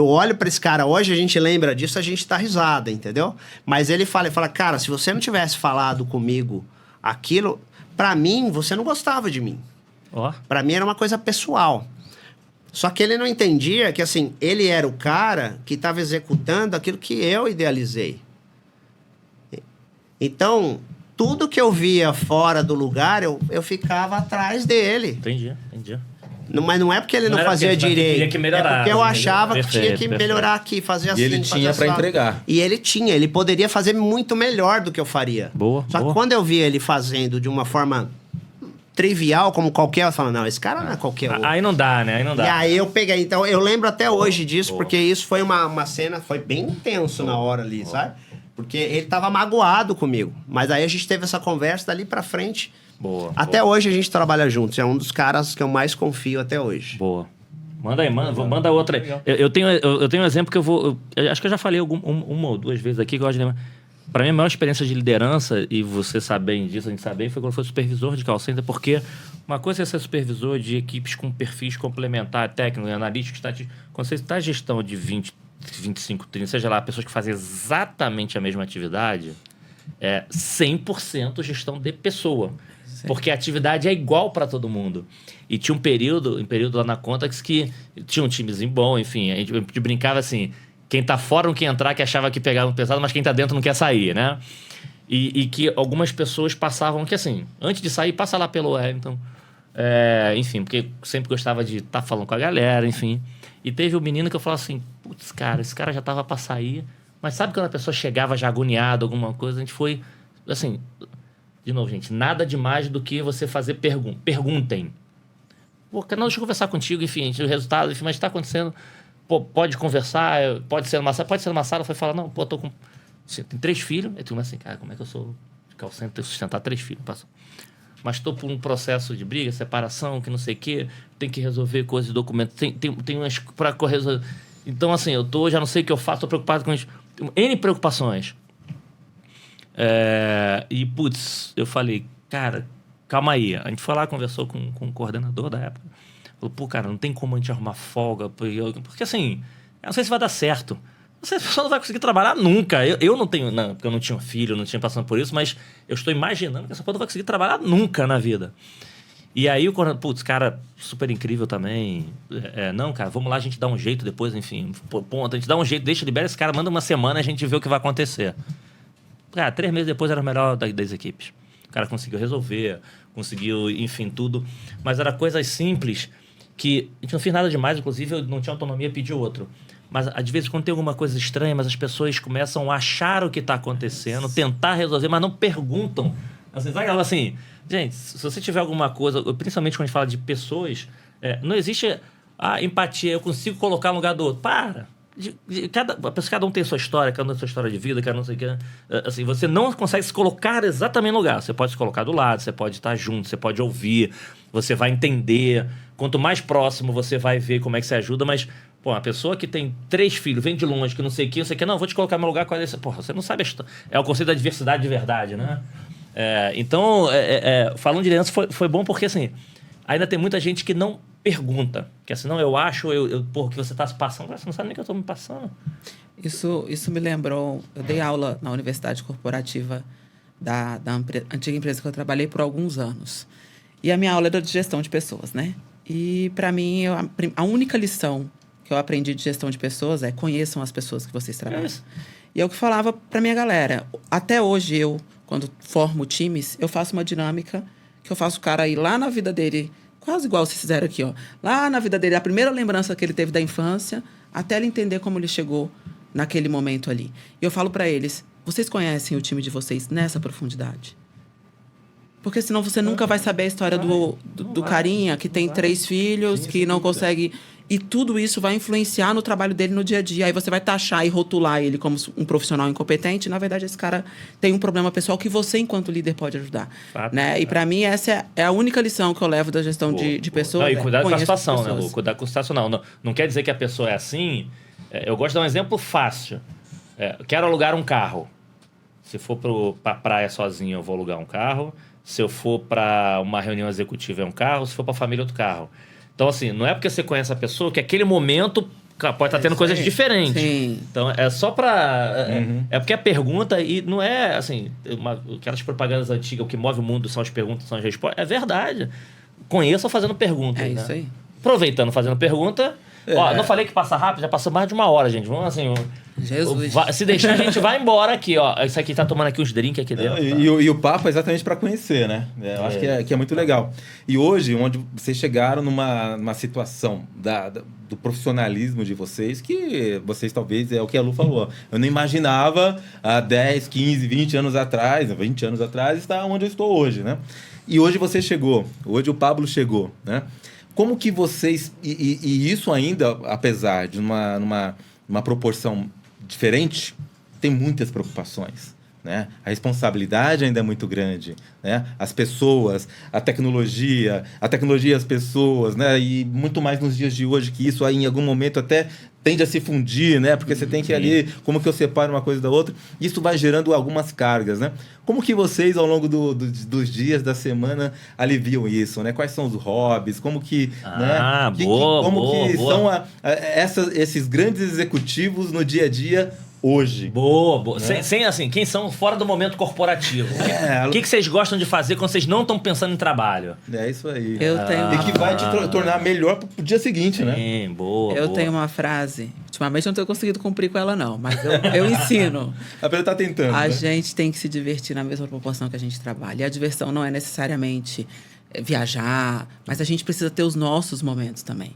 olho para esse cara hoje, a gente lembra disso, a gente dá risada, entendeu? Mas ele fala, cara, se você não tivesse falado comigo aquilo, para mim, você não gostava de mim. Para mim era uma coisa pessoal. Só que ele não entendia que, assim, ele era o cara que estava executando aquilo que eu idealizei. Então, tudo que eu via fora do lugar, eu ficava atrás dele. Entendi. Mas não é porque ele não fazia direito. Que melhorar, é porque eu achava que tinha que perfeito. melhorar aqui, fazer assim. E ele tinha para entregar. E ele poderia fazer muito melhor do que eu faria. Só que quando eu vi ele fazendo de uma forma trivial, como qualquer, eu falo, não, esse cara não é qualquer outro. Aí não dá, né? E aí eu peguei. Então, eu lembro até hoje disso, porque isso foi uma cena, foi bem intenso na hora ali, sabe? Porque ele tava magoado comigo. Mas aí a gente teve essa conversa dali pra frente. Até hoje a gente trabalha juntos. É um dos caras que eu mais confio até hoje. Manda outra aí. Eu tenho um exemplo que eu acho que eu já falei uma ou duas vezes aqui, que eu gosto de lembrar. Para mim, a maior experiência de liderança, e você sabe bem disso, a gente sabe bem, foi quando foi supervisor de call center, porque uma coisa é ser supervisor de equipes com perfis complementares, técnicos, analíticos, quando você está em gestão de 20, 25, 30, seja lá, pessoas que fazem exatamente a mesma atividade, é 100% gestão de pessoa. Sim. Porque a atividade é igual para todo mundo. E tinha um período lá na Contax que tinha um timezinho bom, enfim, a gente brincava assim... Quem tá fora não quer entrar, que achava que pegava pesado, mas quem tá dentro não quer sair, né? E que algumas pessoas passavam que, assim, antes de sair, passa lá pelo Wellington. Enfim, porque sempre gostava de estar falando com a galera, enfim. E teve um menino que eu falava assim, putz, cara, esse cara já tava pra sair. Mas sabe quando a pessoa chegava já agoniada, alguma coisa? A gente foi, assim... De novo, gente, nada demais do que você fazer perguntem. Pô, não, deixa eu conversar contigo, enfim, o resultado, enfim, mas está acontecendo... Pô, pode conversar, pode ser numa sala, foi falar, não, pô, tô com... Assim, tem 3 filhos, aí tu começa assim, cara, como é que eu sou de call center, tenho que sustentar 3 filhos, mas tô por um processo de briga, separação, que não sei o quê, tem que resolver coisas de documento, tem umas pra resolver. Então, assim, eu já não sei o que eu faço, tô preocupado com isso. N preocupações. E, putz, eu falei, cara, calma aí. A gente foi lá, conversou com o coordenador da época. Falou, pô, cara, não tem como a gente arrumar folga. Porque assim, eu não sei se vai dar certo. Você só não vai conseguir trabalhar nunca. Eu não tenho... Não, porque eu não tinha filho, não tinha passando por isso, mas eu estou imaginando que essa porra não vai conseguir trabalhar nunca na vida. E aí o coordenador, putz, cara, super incrível também. Não, cara, vamos lá, a gente dá um jeito depois, enfim. Ponto, a gente dá um jeito, libera esse cara, manda uma semana, a gente vê o que vai acontecer. Cara, 3 meses depois era o melhor das equipes. O cara conseguiu resolver, conseguiu, enfim, tudo. Mas era coisas simples... que a gente não fez nada demais, inclusive eu não tinha autonomia, pedi outro. Mas, às vezes, quando tem alguma coisa estranha, mas as pessoas começam a achar o que está acontecendo, tentar resolver, mas não perguntam. Assim, sabe aquela assim, gente, se você tiver alguma coisa, principalmente quando a gente fala de pessoas, não existe a empatia, eu consigo colocar no lugar do outro. Para! Cada um tem sua história, cada um tem sua história de vida, cada um não sei o que. Assim, você não consegue se colocar exatamente no lugar. Você pode se colocar do lado, você pode estar junto, você pode ouvir, você vai entender. Quanto mais próximo, você vai ver como é que você ajuda, mas, pô, uma pessoa que tem 3 filhos, vem de longe, que não sei o que, não, vou te colocar no meu lugar com essa. Porra, você não sabe a história. É o conceito da diversidade de verdade, né? Então, falando de liderança, foi bom porque, assim, ainda tem muita gente que não pergunta. Que assim, não, eu acho, porra, que você está se passando. Você não sabe nem que eu estou me passando. Isso me lembrou... Eu dei aula na Universidade Corporativa da antiga empresa que eu trabalhei por alguns anos. E a minha aula era de gestão de pessoas, né? E, para mim, a única lição que eu aprendi de gestão de pessoas é conheçam as pessoas que vocês trabalham. E eu que falava para minha galera. Até hoje, quando formo times, eu faço uma dinâmica que eu faço o cara ir lá na vida dele... Quase igual vocês fizeram aqui, ó. Lá na vida dele, a primeira lembrança que ele teve da infância, até ele entender como ele chegou naquele momento ali. E eu falo para eles, vocês conhecem o time de vocês nessa profundidade? Porque senão você nunca vai saber a história do carinha que tem 3 filhos, que não consegue... E tudo isso vai influenciar no trabalho dele no dia a dia. Aí você vai taxar e rotular ele como um profissional incompetente. Na verdade, esse cara tem um problema pessoal que você, enquanto líder, pode ajudar. Né? E para mim, essa é a única lição que eu levo da gestão de pessoas. Não, e cuidado com a situação, né, Lu? Cuidado com a situação. Não quer dizer que a pessoa é assim. Eu gosto de dar um exemplo fácil. Quero alugar um carro. Se for pra praia sozinho, eu vou alugar um carro. Se eu for para uma reunião executiva, é um carro. Se for para a família, outro carro. Então, assim, não é porque você conhece a pessoa que aquele momento pode estar tendo coisas diferentes. Sim. Então, é só para... É porque a pergunta, e não é, assim, aquelas propagandas antigas, o que move o mundo são as perguntas, são as respostas. É verdade. Conheça fazendo pergunta. É isso aí. Aproveitando, fazendo pergunta... Ó, não falei que passa rápido? Já passou mais de 1 hora, gente. Vamos assim... Jesus. Se deixar, a gente vai embora aqui, ó. Isso aqui tá tomando aqui uns drinks aqui dentro. E o papo é exatamente para conhecer, né? Eu acho que é muito legal. E hoje, onde vocês chegaram numa situação do profissionalismo de vocês, que vocês talvez, é o que a Lu falou, eu não imaginava há 10, 15, 20 anos atrás, 20 anos atrás, estar onde eu estou hoje, né? E hoje você chegou, hoje o Pablo chegou, né? Como que vocês... E isso ainda, apesar de uma proporção diferente, tem muitas preocupações, né? A responsabilidade ainda é muito grande, né? As pessoas, a tecnologia e as pessoas, né? E muito mais nos dias de hoje, que isso aí em algum momento até tende a se fundir, né? Porque você tem que ali, como que eu separo uma coisa da outra? Isso vai gerando algumas cargas, né? Como que vocês, ao longo dos dias, da semana, aliviam isso, né? Quais são os hobbies? Como que... São esses grandes executivos no dia a dia hoje? Boa. Né? Sem assim, quem são fora do momento corporativo? O que vocês gostam de fazer quando vocês não estão pensando em trabalho? É isso aí. E que vai te tornar melhor pro dia seguinte, né? Boa. Eu tenho uma frase. Ultimamente eu não tenho conseguido cumprir com ela, não. Mas eu ensino. A pessoa tá tentando. A gente tem que se divertir na mesma proporção que a gente trabalha. E a diversão não é necessariamente viajar, mas a gente precisa ter os nossos momentos também.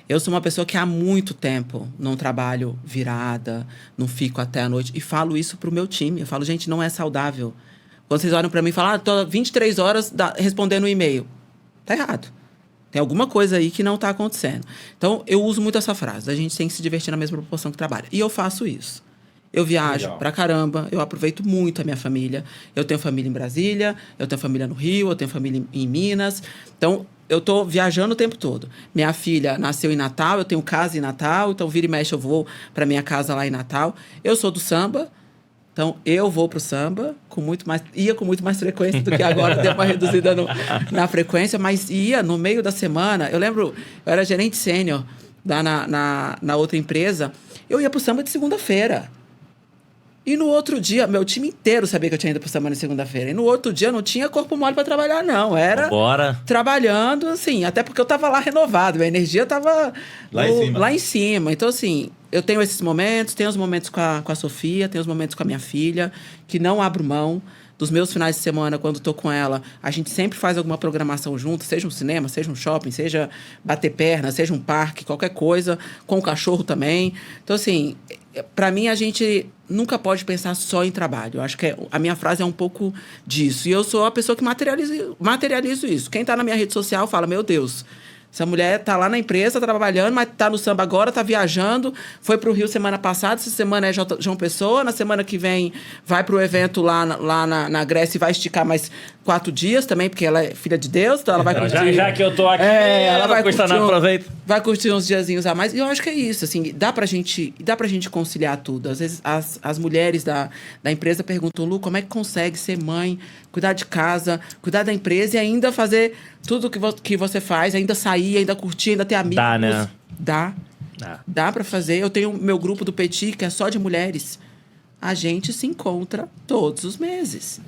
Eu sou uma pessoa que há muito tempo não trabalho virada, não fico até a noite. E falo isso pro meu time. Eu falo, gente, não é saudável. Quando vocês olham para mim e falam, tô 23 horas respondendo um e-mail. Tá errado. Tem alguma coisa aí que não tá acontecendo. Então, eu uso muito essa frase. A gente tem que se divertir na mesma proporção que trabalha. E eu faço isso. Eu viajo pra caramba, eu aproveito muito a minha família. Eu tenho família em Brasília, eu tenho família no Rio, eu tenho família em Minas. Então, eu tô viajando o tempo todo. Minha filha nasceu em Natal, eu tenho casa em Natal, então vira e mexe eu vou pra minha casa lá em Natal. Eu sou do samba, então eu vou pro samba ia com muito mais frequência do que agora, deu uma reduzida na frequência, mas ia no meio da semana. Eu lembro, eu era gerente sênior lá na outra empresa, eu ia pro samba de segunda-feira. E no outro dia, meu time inteiro sabia que eu tinha ido pro samba na segunda-feira. E no outro dia, não tinha corpo mole pra trabalhar, não. Era trabalhando, assim, até porque eu tava lá renovado. Minha energia tava lá em cima. Então, assim, eu tenho esses momentos, tenho os momentos com a Sofia, tenho os momentos com a minha filha, que não abro mão. Dos meus finais de semana, quando tô com ela, a gente sempre faz alguma programação junto, seja um cinema, seja um shopping, seja bater perna, seja um parque, qualquer coisa, com o cachorro também. Então, assim, para mim, a gente nunca pode pensar só em trabalho. Eu acho que a minha frase é um pouco disso. E eu sou a pessoa que materializo isso. Quem tá na minha rede social fala, meu Deus, essa mulher tá lá na empresa, trabalhando, mas tá no samba agora, tá viajando, foi pro Rio semana passada, essa semana é João Pessoa, na semana que vem vai pro evento lá na Grécia e vai esticar mais 4 dias também, porque ela é filha de Deus, então ela vai curtir... Já que eu tô aqui, ela vai curtir vai curtir uns diazinhos a mais. E eu acho que é isso, assim, dá pra gente conciliar tudo. Às vezes as mulheres da empresa perguntam, Lu, como é que consegue ser mãe, cuidar de casa, cuidar da empresa e ainda fazer tudo que você faz, ainda sair, ainda curtir, ainda ter amigos? Dá, né? Dá pra fazer. Eu tenho meu grupo do Petit, que é só de mulheres. A gente se encontra todos os meses.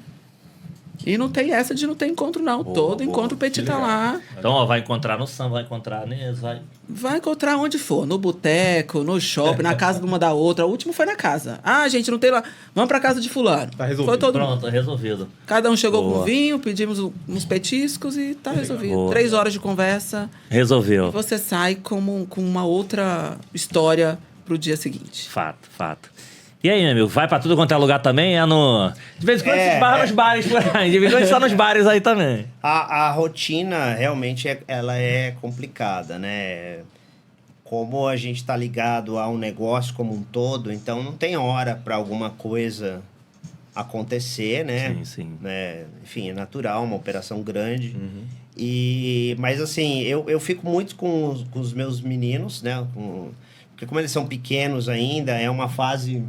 E não tem essa de não ter encontro, não. Todo encontro o Petit tá lá. Então, ó, vai encontrar no samba, vai encontrar nisso, vai encontrar onde for. No boteco, no shopping, na casa de uma da outra. O último foi na casa. Ah, gente, não tem lá. Vamos pra casa de fulano. Tá resolvido. Foi todo Pronto, resolvido. Cada um chegou com vinho, pedimos uns petiscos e tá resolvido. 3 horas de conversa. Resolveu. E você sai com uma outra história pro dia seguinte. Fato. E aí, meu amigo, vai pra tudo quanto é lugar também? De vez em quando se esbarra nos bares por aí. De vez em quando está nos bares aí também. A rotina, realmente, ela é complicada, né? como a gente está ligado a um negócio como um todo, então não tem hora para alguma coisa acontecer, né? Sim. Enfim, é natural, uma operação grande. Mas assim, eu fico muito com os meus meninos, né? Porque como eles são pequenos ainda, é uma fase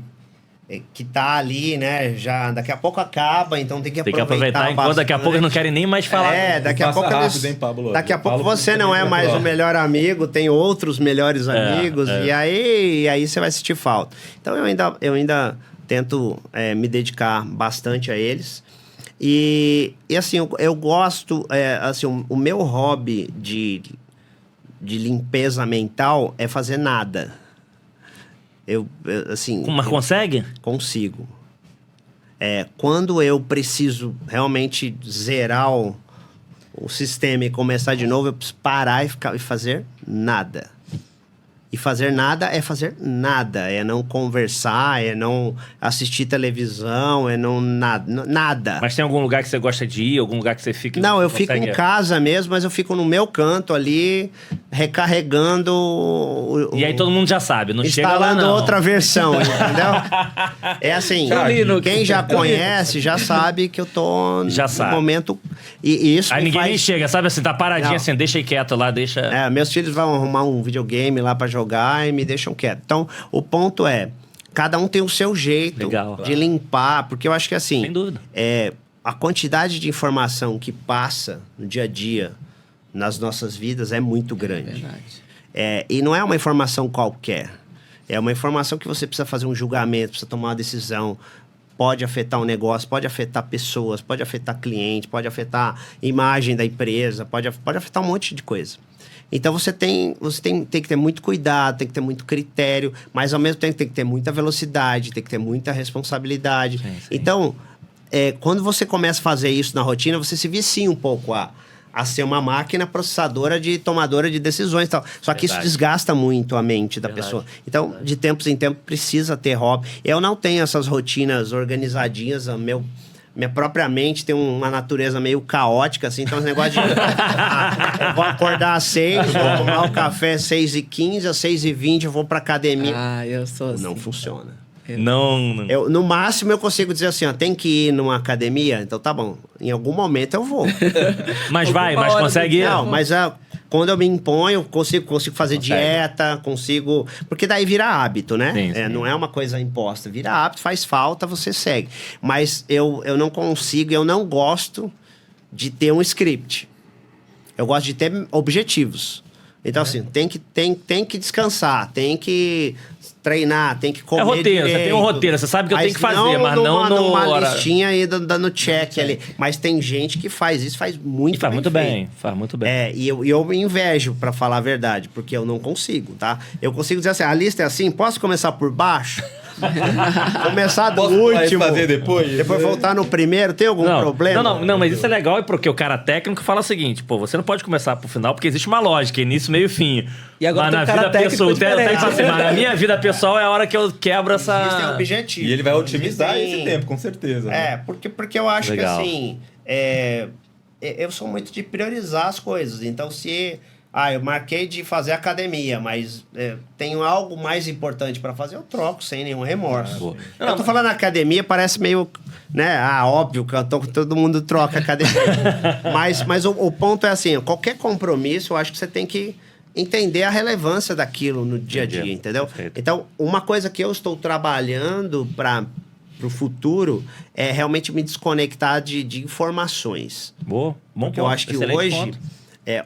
que tá ali, né? Já daqui a pouco acaba, então tem que aproveitar enquanto daqui a pouco eles não querem nem mais falar. Daqui a pouco rápido, hein, Pablo? Daqui a pouco você não é mais o melhor amigo, tem outros melhores amigos, e aí você vai sentir falta. Então eu ainda tento me dedicar bastante a eles. E assim, eu gosto, assim, o meu hobby de limpeza mental é fazer nada. Mas consegue? Consigo. Quando eu preciso realmente zerar o sistema e começar de novo, eu preciso parar e fazer nada. E fazer nada é fazer nada. É não conversar, é não assistir televisão, é não nada. Mas tem algum lugar que você gosta de ir? Algum lugar que você fica... Não, eu fico em casa mesmo, mas eu fico no meu canto ali, recarregando... E aí todo mundo já sabe, não chega lá não. Instalando outra versão, entendeu? É assim, quem já conhece já sabe que eu tô no momento... E isso aí ninguém nem chega, sabe assim, tá paradinho assim, deixa aí quieto lá, deixa... meus filhos vão arrumar um videogame lá pra jogar e me deixam quieto. Então, o ponto é, cada um tem o seu jeito de limpar, porque eu acho que assim... Sem dúvida. A quantidade de informação que passa no dia a dia nas nossas vidas é muito grande. Verdade. E não é uma informação qualquer. É uma informação que você precisa fazer um julgamento, precisa tomar uma decisão. Pode afetar um negócio, pode afetar pessoas, pode afetar cliente, pode afetar a imagem da empresa, pode afetar um monte de coisa. Então, você tem que ter muito cuidado, tem que ter muito critério, mas ao mesmo tempo tem que ter muita velocidade, tem que ter muita responsabilidade. Sim. Então, quando você começa a fazer isso na rotina, você se vicia um pouco a ser uma máquina processadora tomadora de decisões e tal. Só que isso desgasta muito a mente da pessoa. Então, de tempos em tempos, precisa ter hobby. Eu não tenho essas rotinas organizadinhas, minha própria mente tem uma natureza meio caótica, assim, então os negócios de... eu vou acordar às 6, vou tomar o café às 6h15, às 6h20 eu vou pra academia. Eu sou assim. Não funciona. Não. No máximo eu consigo dizer assim, tem que ir numa academia, então tá bom, em algum momento eu vou. Mas consegue ir? Não, mas quando eu me imponho, eu consigo fazer dieta, consigo... Porque daí vira hábito, né? Sim. Não é uma coisa imposta. Vira hábito, faz falta, você segue. Mas eu não consigo, eu não gosto de ter um script. Eu gosto de ter objetivos. Então, assim, tem que descansar, tem que treinar, tem que comer roteiro, direito. Você tem um roteiro, você sabe que eu tenho que fazer, mas não numa listinha aí dando check ali. Mas tem gente que faz isso, faz muito bem. Faz muito bem. E eu me invejo, pra falar a verdade, porque eu não consigo, tá? Eu consigo dizer assim, a lista é assim, posso começar por baixo? Começar do último, fazer depois voltar no primeiro, tem algum problema? Não, mas isso é legal, porque o cara técnico fala o seguinte, você não pode começar pro final, porque existe uma lógica, início, meio e fim. E agora mas na vida pessoal, mas na minha vida pessoal é a hora que eu quebro essa... Existem objetivos. E ele vai otimizar esse tempo, com certeza. Porque eu acho que assim, eu sou muito de priorizar as coisas, então se... eu marquei de fazer academia, mas tenho algo mais importante para fazer, eu troco sem nenhum remorso. Eu tô falando academia, parece meio, né? Óbvio que todo mundo troca academia. mas o ponto é assim, qualquer compromisso, eu acho que você tem que entender a relevância daquilo no dia a dia, entendeu? Perfeito. Então, uma coisa que eu estou trabalhando para o futuro é realmente me desconectar de informações. Bom porque eu acho que hoje...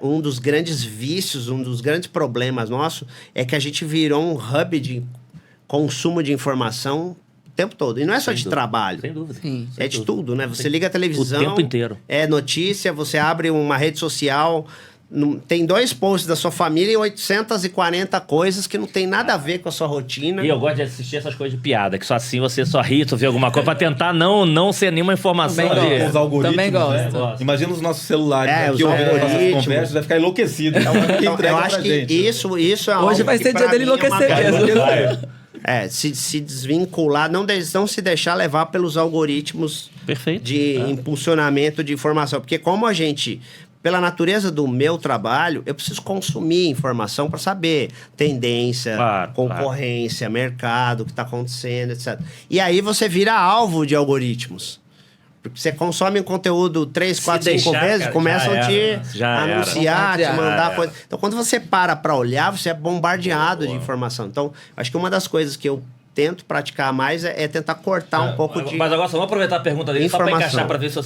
um dos grandes vícios, um dos grandes problemas nossos é que a gente virou um hub de consumo de informação o tempo todo. E não é só de trabalho. Sem dúvida. Sim. De tudo, né? Você liga a televisão... O tempo inteiro. É notícia, você abre uma rede social... Tem 2 posts da sua família e 840 coisas que não tem nada a ver com a sua rotina. E eu gosto de assistir essas coisas de piada, que só assim você só ri, tu vê alguma coisa, pra tentar não ser nenhuma informação Também de... Os algoritmos, Também gosto. Né? Imagina os nossos celulares aqui, os ouvindo nossas algoritmos. conversas, vai ficar enlouquecido. Então, eu acho que isso é algo Hoje vai ser que dia pra dele mim é uma enlouquecer mesmo. se desvincular, não se deixar levar pelos algoritmos Perfeito. de impulsionamento de informação. Porque como a gente... pela natureza do meu trabalho, eu preciso consumir informação para saber tendência, concorrência, mercado, o que está acontecendo, etc. E aí você vira alvo de algoritmos. Porque você consome um conteúdo 3, 4, 5 vezes, cara, começam a te anunciar, te mandar coisa. Então, quando você para olhar, você é bombardeado de informação. Então, acho que uma das coisas que eu tento praticar mais é tentar cortar um pouco de... Mas agora, só vamos aproveitar a pergunta dele só para encaixar, para ver se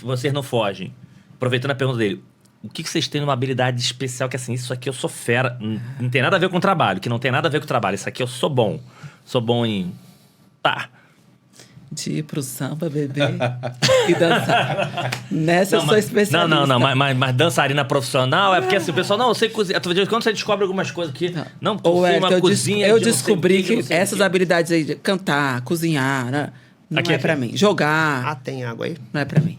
vocês não fogem. Aproveitando a pergunta dele. O que vocês têm numa habilidade especial que, assim, isso aqui eu sou fera, não tem nada a ver com o trabalho, que não tem nada a ver com o trabalho. Isso aqui eu sou bom. Sou bom em... De ir pro samba, beber e dançar. Nessa eu sou especialista. Não, mas dançarina profissional é porque assim, o pessoal, não, eu sei cozinhar. Quando você descobre algumas coisas aqui, não, uma cozinha. Eu descobri que essas habilidades aí de cantar, cozinhar, né, não é pra mim. Jogar. Tem água aí? Não é pra mim.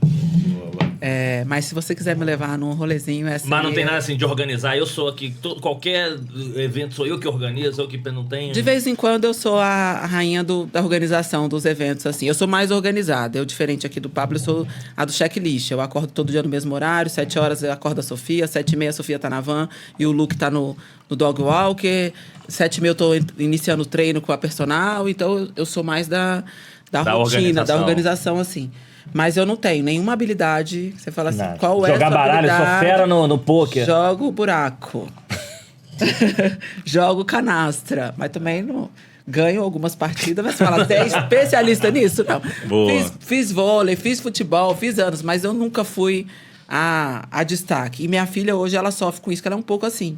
Mas se você quiser me levar num rolezinho... Mas não tem nada assim de organizar. Eu sou aqui... qualquer evento sou eu que organizo, eu que não tenho... De vez em quando eu sou a rainha da organização dos eventos, assim. Eu sou mais organizada. Eu, diferente aqui do Pablo, eu sou a do checklist. Eu acordo todo dia no mesmo horário. 7 horas eu acordo a Sofia. 7h30 a Sofia tá na van. E o Luke tá no dog walker. 7h30 eu tô iniciando o treino com a personal. Então eu sou mais da rotina, da organização, assim. Mas eu não tenho nenhuma habilidade. Você fala assim, qual é a sua baralho, habilidade? Sou fera no poker. Jogo buraco. Jogo canastra. Mas também não... Ganho algumas partidas, mas você fala, você é especialista nisso? Não. Fiz vôlei, fiz futebol, fiz anos, mas eu nunca fui a destaque. E minha filha hoje, ela sofre com isso, que ela é um pouco assim.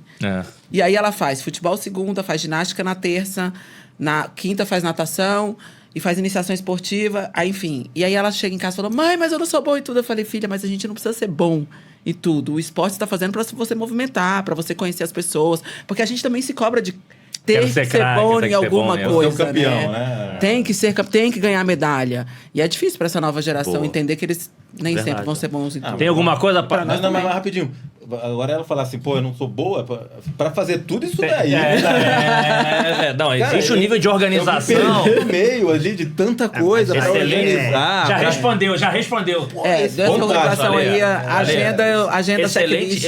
E aí ela faz futebol segunda, faz ginástica na terça, na quinta faz natação... E faz iniciação esportiva, aí enfim. E aí ela chega em casa e fala, mãe, mas eu não sou bom em tudo. Eu falei, filha, mas a gente não precisa ser bom em tudo. O esporte está fazendo para você movimentar, para você conhecer as pessoas. Porque a gente também se cobra de ter que ser bom em alguma coisa, campeão, né? Tem que ganhar medalha. E é difícil para essa nova geração entender que eles nem sempre vão ser bons em tudo. Tem alguma coisa para nós? Não, mas rapidinho. Agora ela falar assim, eu não sou boa pra fazer tudo isso daí. Não, existe um nível de organização. No meio ali de tanta coisa pra organizar. Já respondeu. Dessa organização aí, agenda checklist.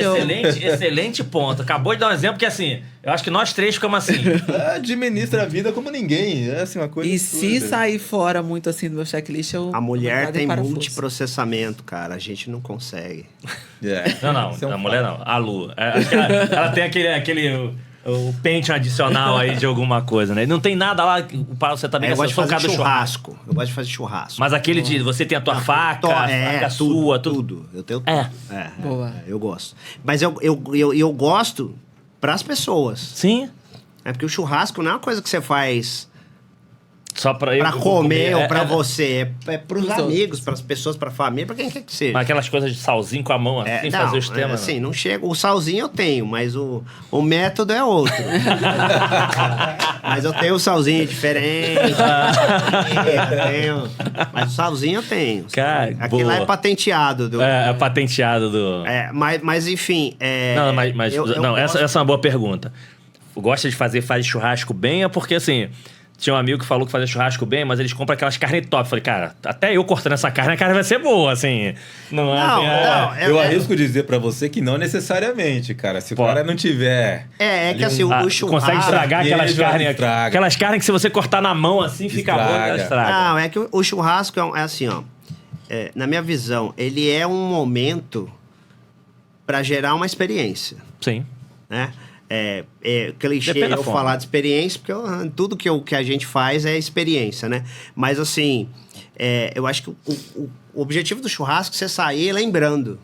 Excelente ponto. Acabou de dar um exemplo que, assim, eu acho que nós três ficamos assim. Administra a vida como ninguém. É assim, uma coisa absurda. Se sair fora muito assim do meu checklist, a mulher tem multiprocessamento, cara. A gente não consegue. Não, a mulher não. A Lu. Ela tem aquele o pente adicional aí de alguma coisa, né? Não tem nada lá. Você também eu gosto de fazer churrasco. Eu gosto de fazer churrasco. Mas aquele de você tem a tua faca, a faca sua, tudo. Eu tenho tudo. Boa. Eu gosto. Mas eu gosto pras pessoas. Sim. É porque o churrasco não é uma coisa que você faz só pra comer ou pra você. É pros amigos, pras pessoas, pra família, pra quem quer que seja. Mas aquelas coisas de salzinho com a mão, assim, fazer os temas. Assim, não chega. O salzinho eu tenho, mas o método é outro. Mas eu tenho o salzinho diferente. Mas o salzinho eu tenho. Cara, aquele lá é patenteado. É patenteado do... Mas enfim... essa é uma boa pergunta. Gosta de faz churrasco bem é porque, assim... Tinha um amigo que falou que fazia churrasco bem, mas eles compram aquelas carnes top. Falei, cara, até eu cortando essa carne, a carne vai ser boa, assim. Eu arrisco dizer pra você que não necessariamente, cara. Se o cara não tiver... que assim, o churrasco... Consegue estragar aquelas carnes que se você cortar na mão, assim, fica boa, ela estraga. Não, é que o churrasco é assim, ó. Na minha visão, ele é um momento pra gerar uma experiência. Sim. Né? Clichê eu falar de experiência, porque tudo que a gente faz é experiência, né? Mas assim, eu acho que o objetivo do churrasco é você sair lembrando.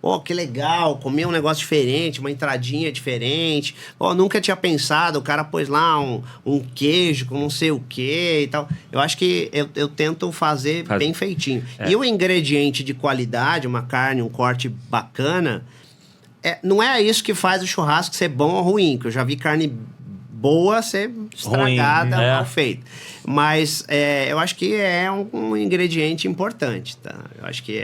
Pô, que legal, comer um negócio diferente, uma entradinha diferente. Pô, nunca tinha pensado, o cara pôs lá um queijo com não sei o quê e tal. Eu acho que eu tento fazer bem feitinho. E o ingrediente de qualidade, uma carne, um corte bacana... não é isso que faz o churrasco ser bom ou ruim, que eu já vi carne boa ser estragada, mal feita. Mas eu acho que é um ingrediente importante, tá? Eu acho que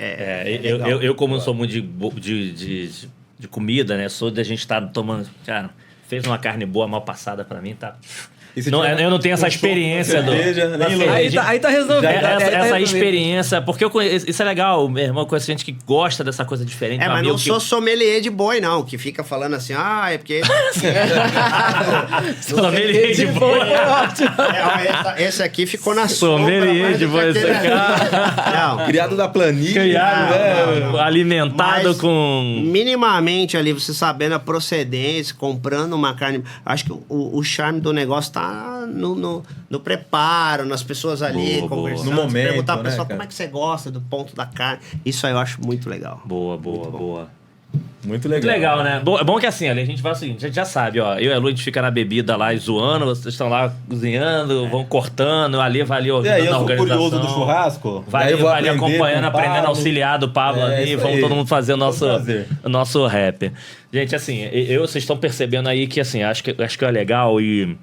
eu como não sou muito de comida, né? Sou da gente estar tomando... Cara, fez uma carne boa, mal passada pra mim, tá... eu não tenho essa experiência do... Aí tá resolvido. Essa experiência, porque isso é legal, meu irmão, com essa gente que gosta dessa coisa diferente. Mas não sou sommelier de boi, não, que fica falando assim, é porque... Sommelier de boi. Esse aqui ficou na sombra. Sommelier de boi, esse cara. Criado da planilha. Alimentado com... Minimamente ali, você sabendo a procedência, comprando uma carne... Acho que o charme do negócio tá no preparo, nas pessoas ali, conversando. No momento, perguntar pra pessoa como é que você gosta do ponto da carne. Isso aí eu acho muito legal. Boa. Muito legal. Muito legal, né? É bom que assim, ali a gente vai o seguinte, a gente já sabe, ó. Eu e a Lu, a gente fica na bebida lá e zoando, vocês estão lá cozinhando, vão cortando, ali vai ali na organização. Eu sou curioso do churrasco. Vai ali acompanhando, aprendendo, auxiliar do Pablo ali, vamos todo mundo fazer o nosso rap. Gente, assim, vocês estão percebendo aí que, assim, acho que é legal e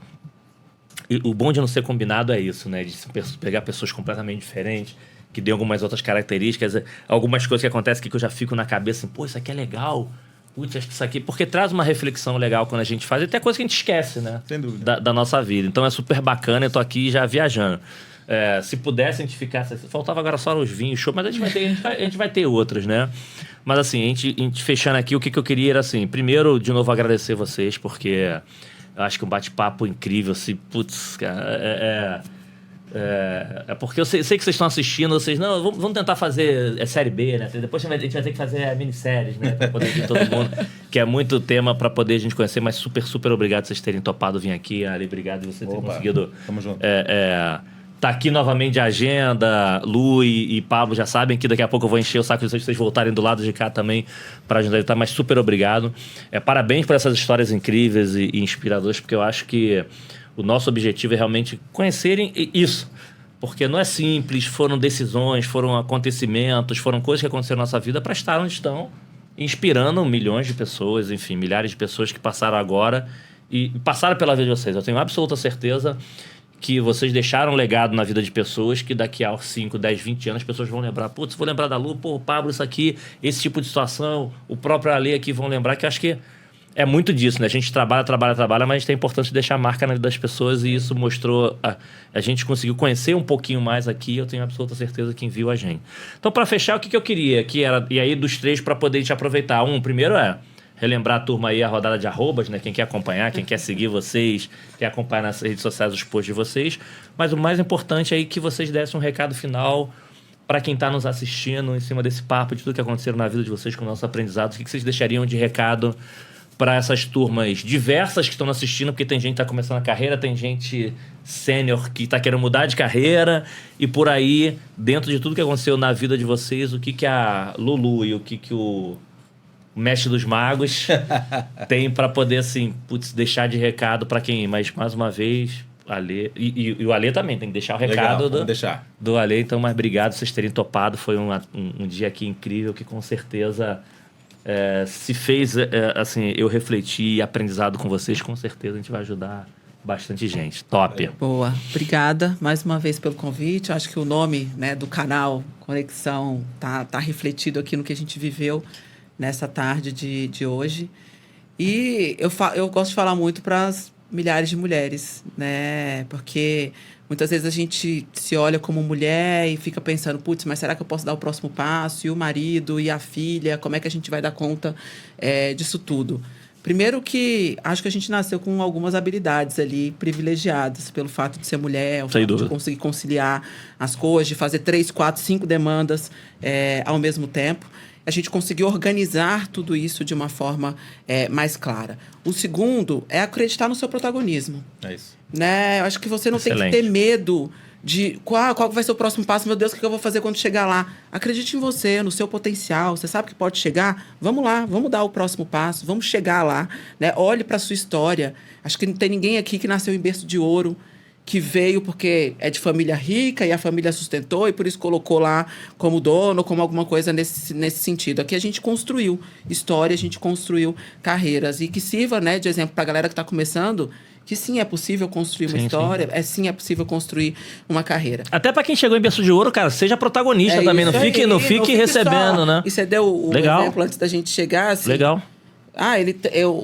o bom de não ser combinado é isso, né? De pegar pessoas completamente diferentes, que dê algumas outras características, algumas coisas que acontecem que eu já fico na cabeça, assim, pô, isso aqui é legal, putz, acho que isso aqui... Porque traz uma reflexão legal quando a gente faz, e até coisa que a gente esquece, né? Sem dúvida. Da nossa vida. Então é super bacana, eu tô aqui já viajando. Se pudesse a gente ficasse... Faltava agora só os vinhos, show, mas a gente vai ter outros, né? Mas assim, a gente fechando aqui, o que eu queria era assim, primeiro, de novo, agradecer vocês, porque eu acho que um bate-papo incrível, assim, putz, cara, porque eu sei que vocês estão assistindo, vocês, não, vamos tentar fazer série B, né? Depois a gente vai ter que fazer minisséries, né? Pra poder vir todo mundo, que é muito tema pra poder a gente conhecer, mas super, super obrigado vocês terem topado vir aqui, Ali, obrigado de você ter conseguido... Tamo junto. Tá aqui novamente a agenda, Lu e Pablo já sabem que daqui a pouco eu vou encher o saco de vocês voltarem do lado de cá também para ajudar, mas super obrigado. Parabéns por essas histórias incríveis e inspiradoras, porque eu acho que o nosso objetivo é realmente conhecerem isso. Porque não é simples, foram decisões, foram acontecimentos, foram coisas que aconteceram na nossa vida para estar onde estão, inspirando milhões de pessoas, enfim, milhares de pessoas que passaram agora e passaram pela vida de vocês. Eu tenho absoluta certeza que vocês deixaram um legado na vida de pessoas que daqui a 5, 10, 20 anos as pessoas vão lembrar. Putz, vou lembrar da Lu, pô, Pablo, isso aqui, esse tipo de situação, o próprio Ale aqui vão lembrar, que eu acho que é muito disso, né? A gente trabalha, mas a gente tem a importância de deixar marca na vida das pessoas e isso mostrou... A gente conseguiu conhecer um pouquinho mais aqui, eu tenho absoluta certeza que viu a gente. Então, para fechar, o que eu queria? Que era, e aí, dos três, para poder te aproveitar. Primeiro relembrar a turma aí, a rodada de arrobas, né? Quem quer acompanhar, quem quer seguir vocês, quer acompanhar nas redes sociais os posts de vocês. Mas o mais importante é que vocês dessem um recado final para quem está nos assistindo em cima desse papo, de tudo que aconteceu na vida de vocês com o nosso aprendizado. O que vocês deixariam de recado para essas turmas diversas que estão assistindo? Porque tem gente que está começando a carreira, tem gente sênior que está querendo mudar de carreira, e por aí, dentro de tudo que aconteceu na vida de vocês, o que a Lulu e o que o Mestre dos Magos tem para poder, assim, deixar de recado para quem... Mas, mais uma vez, Ale... E o Ale também tem que deixar o recado do Ale. Então, mas obrigado por vocês terem topado. Foi um dia aqui incrível que, com certeza, se fez, assim, eu refleti e aprendizado com vocês. Com certeza, a gente vai ajudar bastante gente. Top. Boa. Obrigada mais uma vez pelo convite. Eu acho que o nome, né, do canal Conexão tá refletido aqui no que a gente viveu nessa tarde de hoje. E eu gosto de falar muito para as milhares de mulheres, né? Porque muitas vezes a gente se olha como mulher e fica pensando, putz, mas será que eu posso dar o próximo passo? E o marido, e a filha, como é que a gente vai dar conta disso tudo? Primeiro que acho que a gente nasceu com algumas habilidades ali privilegiadas pelo fato de ser mulher, o fato de conseguir conciliar as coisas, de fazer 3, 4, 5 demandas ao mesmo tempo. A gente conseguiu organizar tudo isso de uma forma mais clara. O segundo é acreditar no seu protagonismo. É isso. Né? Eu acho que você não tem que ter medo de qual vai ser o próximo passo. Meu Deus, o que eu vou fazer quando chegar lá? Acredite em você, no seu potencial. Você sabe que pode chegar? Vamos lá, vamos dar o próximo passo, vamos chegar lá. Né? Olhe para a sua história. Acho que não tem ninguém aqui que nasceu em berço de ouro, que veio porque é de família rica e a família sustentou e por isso colocou lá como dono, como alguma coisa nesse sentido. Aqui a gente construiu história, a gente construiu carreiras e que sirva, né, de exemplo para a galera que está começando, que sim, é possível construir uma história, sim, é possível construir uma carreira. Até para quem chegou em berço de ouro, cara, seja protagonista também, não fique recebendo, só, né? E você deu o exemplo antes da gente chegar, assim, Legal.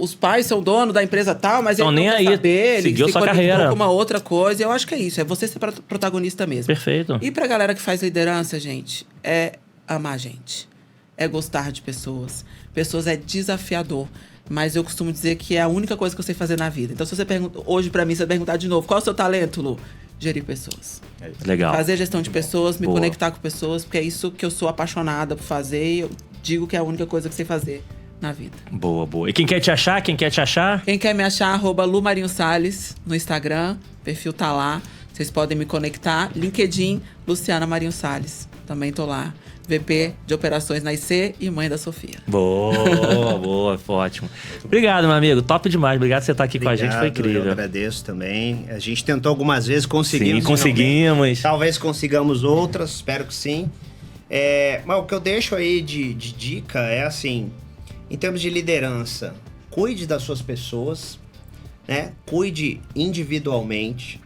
os pais são dono da empresa tal, mas então, ele nem não aí, quer saber, seguiu ele sua se conectou carreira. com uma outra coisa. Eu acho que é isso, é você ser protagonista mesmo. Perfeito. E pra galera que faz liderança, gente, é amar gente. É gostar de pessoas. Pessoas é desafiador. Mas eu costumo dizer que é a única coisa que eu sei fazer na vida. Então, se você hoje pra mim, você perguntar de novo, qual é o seu talento, Lu? Gerir pessoas. Legal. Fazer gestão de pessoas, me Boa. conectar com pessoas, porque é isso que eu sou apaixonada por fazer e eu digo que é a única coisa que sei fazer na vida. Boa, boa. E quem quer te achar? Quem quer me achar, @LuMarinhoSalles no Instagram. O perfil tá lá. Vocês podem me conectar. LinkedIn, Luciana Marinho Salles. Também tô lá. VP de Operações na IC e mãe da Sofia. Boa, ótimo. Obrigado, meu amigo. Top demais. Obrigado por você estar aqui com a gente. Foi incrível. Eu agradeço também. A gente tentou algumas vezes, conseguimos. Sim, conseguimos. Talvez consigamos outras, espero que sim. Mas o que eu deixo aí de dica é assim, em termos de liderança, cuide das suas pessoas, né? Cuide individualmente.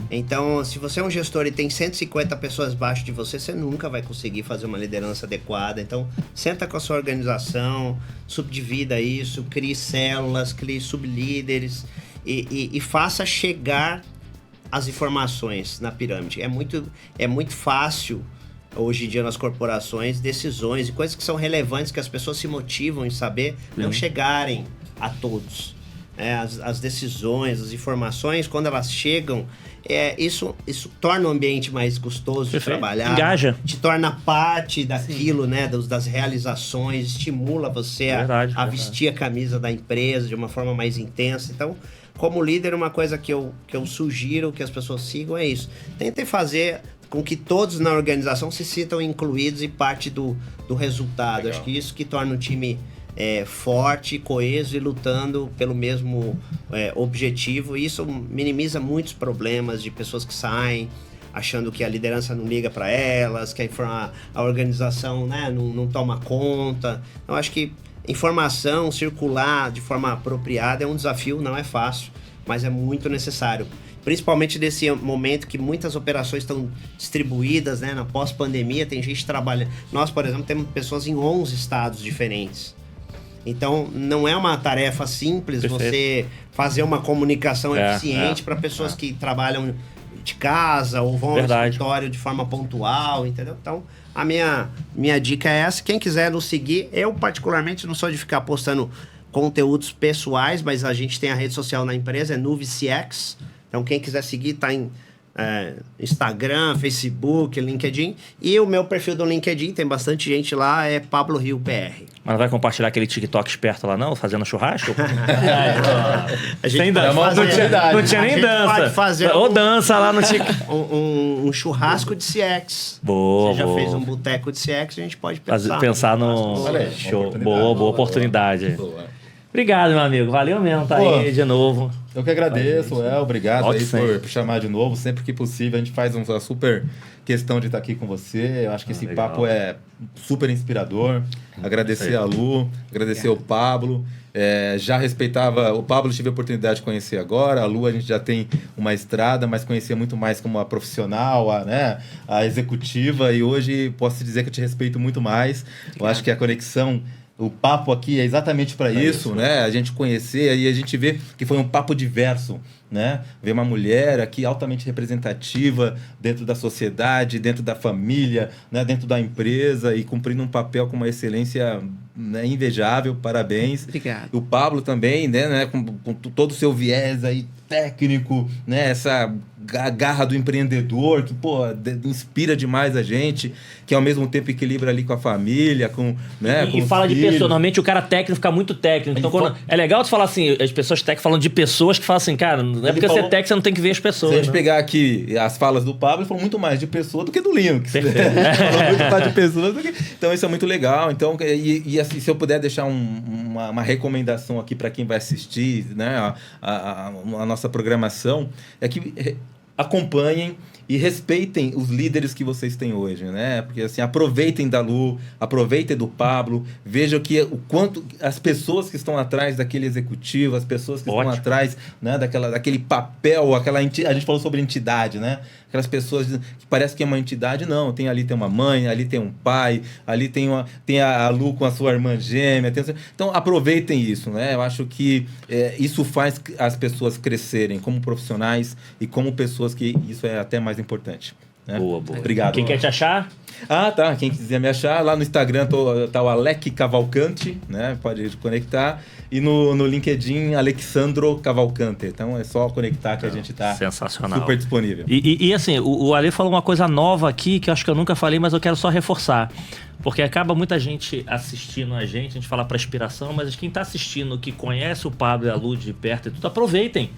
Então, se você é um gestor e tem 150 pessoas abaixo de você, você nunca vai conseguir fazer uma liderança adequada. Então, senta com a sua organização, subdivida isso, crie células, crie sublíderes e faça chegar as informações na pirâmide. É muito fácil, hoje em dia nas corporações, decisões e coisas que são relevantes, que as pessoas se motivam em saber, não chegarem a todos. As decisões, as informações, quando elas chegam, isso torna o ambiente mais gostoso de trabalhar. Engaja. Te torna parte daquilo, né? Das realizações, estimula você a vestir a camisa da empresa de uma forma mais intensa. Então, como líder, uma coisa que eu sugiro que as pessoas sigam é isso. Tentem fazer com que todos na organização se sintam incluídos e parte do resultado. Legal. Acho que isso que torna o time forte, coeso e lutando pelo mesmo objetivo. E isso minimiza muitos problemas de pessoas que saem achando que a liderança não liga para elas, que a organização, né, não toma conta. Então, acho que informação circular de forma apropriada é um desafio, não é fácil, mas é muito necessário. Principalmente nesse momento que muitas operações estão distribuídas, né, na pós-pandemia, tem gente trabalhando. Nós, por exemplo, temos pessoas em 11 estados diferentes. Então, não é uma tarefa simples. Perfeito. Você fazer uma comunicação eficiente para pessoas que trabalham de casa ou vão ao escritório de forma pontual, entendeu? Então, a minha dica é essa. Quem quiser nos seguir, eu particularmente não sou de ficar postando conteúdos pessoais, mas a gente tem a rede social na empresa, é NuviCX. Então, quem quiser seguir, tá em Instagram, Facebook, LinkedIn. E o meu perfil do LinkedIn, tem bastante gente lá, é Pablo Rio PR. Mas não vai compartilhar aquele TikTok esperto lá, não? Fazendo churrasco? A gente sem dança. Não tinha nem dança. Pode fazer ou dança lá no TikTok. Um churrasco de CX. Boa, Você já fez um boteco de CX, a gente pode pensar no... Show. Boa oportunidade. Obrigado, meu amigo. Valeu mesmo, tá aí de novo. Eu que agradeço, obrigado aí por chamar de novo. Sempre que possível, a gente faz uma super questão de estar aqui com você. Eu acho que esse papo é super inspirador. Agradecer a Lu, agradecer ao Pablo. Já respeitava o Pablo, tive a oportunidade de conhecer agora. A Lu, a gente já tem uma estrada, mas conhecia muito mais como a profissional, a executiva. E hoje posso dizer que eu te respeito muito mais. Eu acho que a conexão... O papo aqui é exatamente para isso, né? A gente conhecer e a gente vê que foi um papo diverso, né? Ver uma mulher aqui altamente representativa dentro da sociedade, dentro da família, né? Dentro da empresa e cumprindo um papel com uma excelência, né, invejável. Parabéns. Obrigado. O Pablo também, né? Com todo o seu viés aí técnico, né? Essa garra do empreendedor que, inspira demais a gente, que ao mesmo tempo equilibra ali com a família, né? E fala de pessoa. Normalmente o cara técnico fica muito técnico. Então, é legal tu falar assim, as pessoas técnicas falando de pessoas que falam assim, cara, não é porque você é técnico, você não tem que ver as pessoas. Se a gente pegar aqui as falas do Pablo, ele falou muito mais de pessoa do que do Linux. Falou muito mais de pessoas do que... Então, isso é muito legal. Então, e assim, se eu puder deixar uma recomendação aqui para quem vai assistir, né, a nossa programação, é que acompanhem e respeitem os líderes que vocês têm hoje, né? Porque assim, aproveitem da Lu, aproveitem do Pablo, vejam o quanto as pessoas que estão atrás daquele executivo, as pessoas que estão atrás, né, daquele papel, a gente falou sobre entidade, né? Aquelas pessoas que parece que é uma entidade, não. Ali tem uma mãe, ali tem um pai, ali tem a Lu com a sua irmã gêmea. Então, aproveitem isso, né? Eu acho que isso faz as pessoas crescerem como profissionais e como pessoas, que isso é até mais importante. Né? Boa. Obrigado. Quem quer te achar? Tá. Quem quiser me achar, lá no Instagram tá o Alec Cavalcante, né? Pode conectar. E no LinkedIn, Alexandro Cavalcante. Então é só conectar que a gente tá sensacional, super disponível. E assim, o Ale falou uma coisa nova aqui que eu acho que eu nunca falei, mas eu quero só reforçar. Porque acaba muita gente assistindo a gente fala para inspiração, mas quem tá assistindo, que conhece o Pablo e a Lu de perto e tudo, aproveitem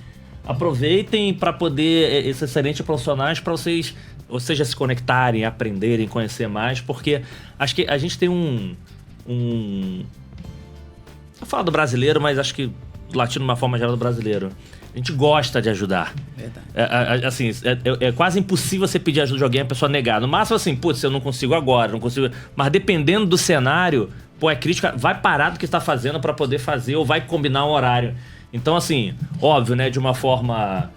para poder, esses excelentes profissionais, para vocês, ou seja, se conectarem, aprenderem, conhecer mais, porque acho que a gente tem eu falo do brasileiro, mas acho que do latino, de uma forma geral, do brasileiro. A gente gosta de ajudar. Verdade. Assim, é quase impossível você pedir ajuda de alguém e a pessoa negar. No máximo, assim, putz, eu não consigo agora, não consigo. Mas dependendo do cenário, é crítica, vai parar do que está fazendo para poder fazer ou vai combinar um horário. Então, assim, óbvio, né, de uma forma.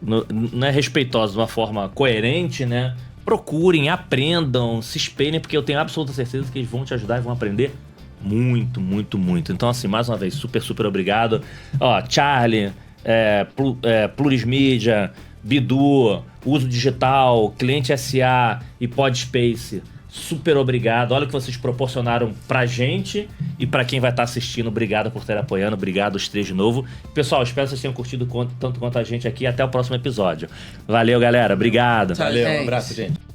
Não é respeitosa, de uma forma coerente, né? Procurem, aprendam, se espelhem, porque eu tenho absoluta certeza que eles vão te ajudar e vão aprender muito, muito, muito. Então, assim, mais uma vez, super, super obrigado. Charlie, Plurismídia, Bidu, Uso Digital, Cliente SA e Podspace, super obrigado. Olha o que vocês proporcionaram pra gente e pra quem vai estar assistindo. Obrigado por estar apoiando, obrigado os três de novo. Pessoal, espero que vocês tenham curtido tanto quanto a gente aqui. Até o próximo episódio. Valeu, galera. Obrigado. Tchau, Valeu, gente. um abraço, gente.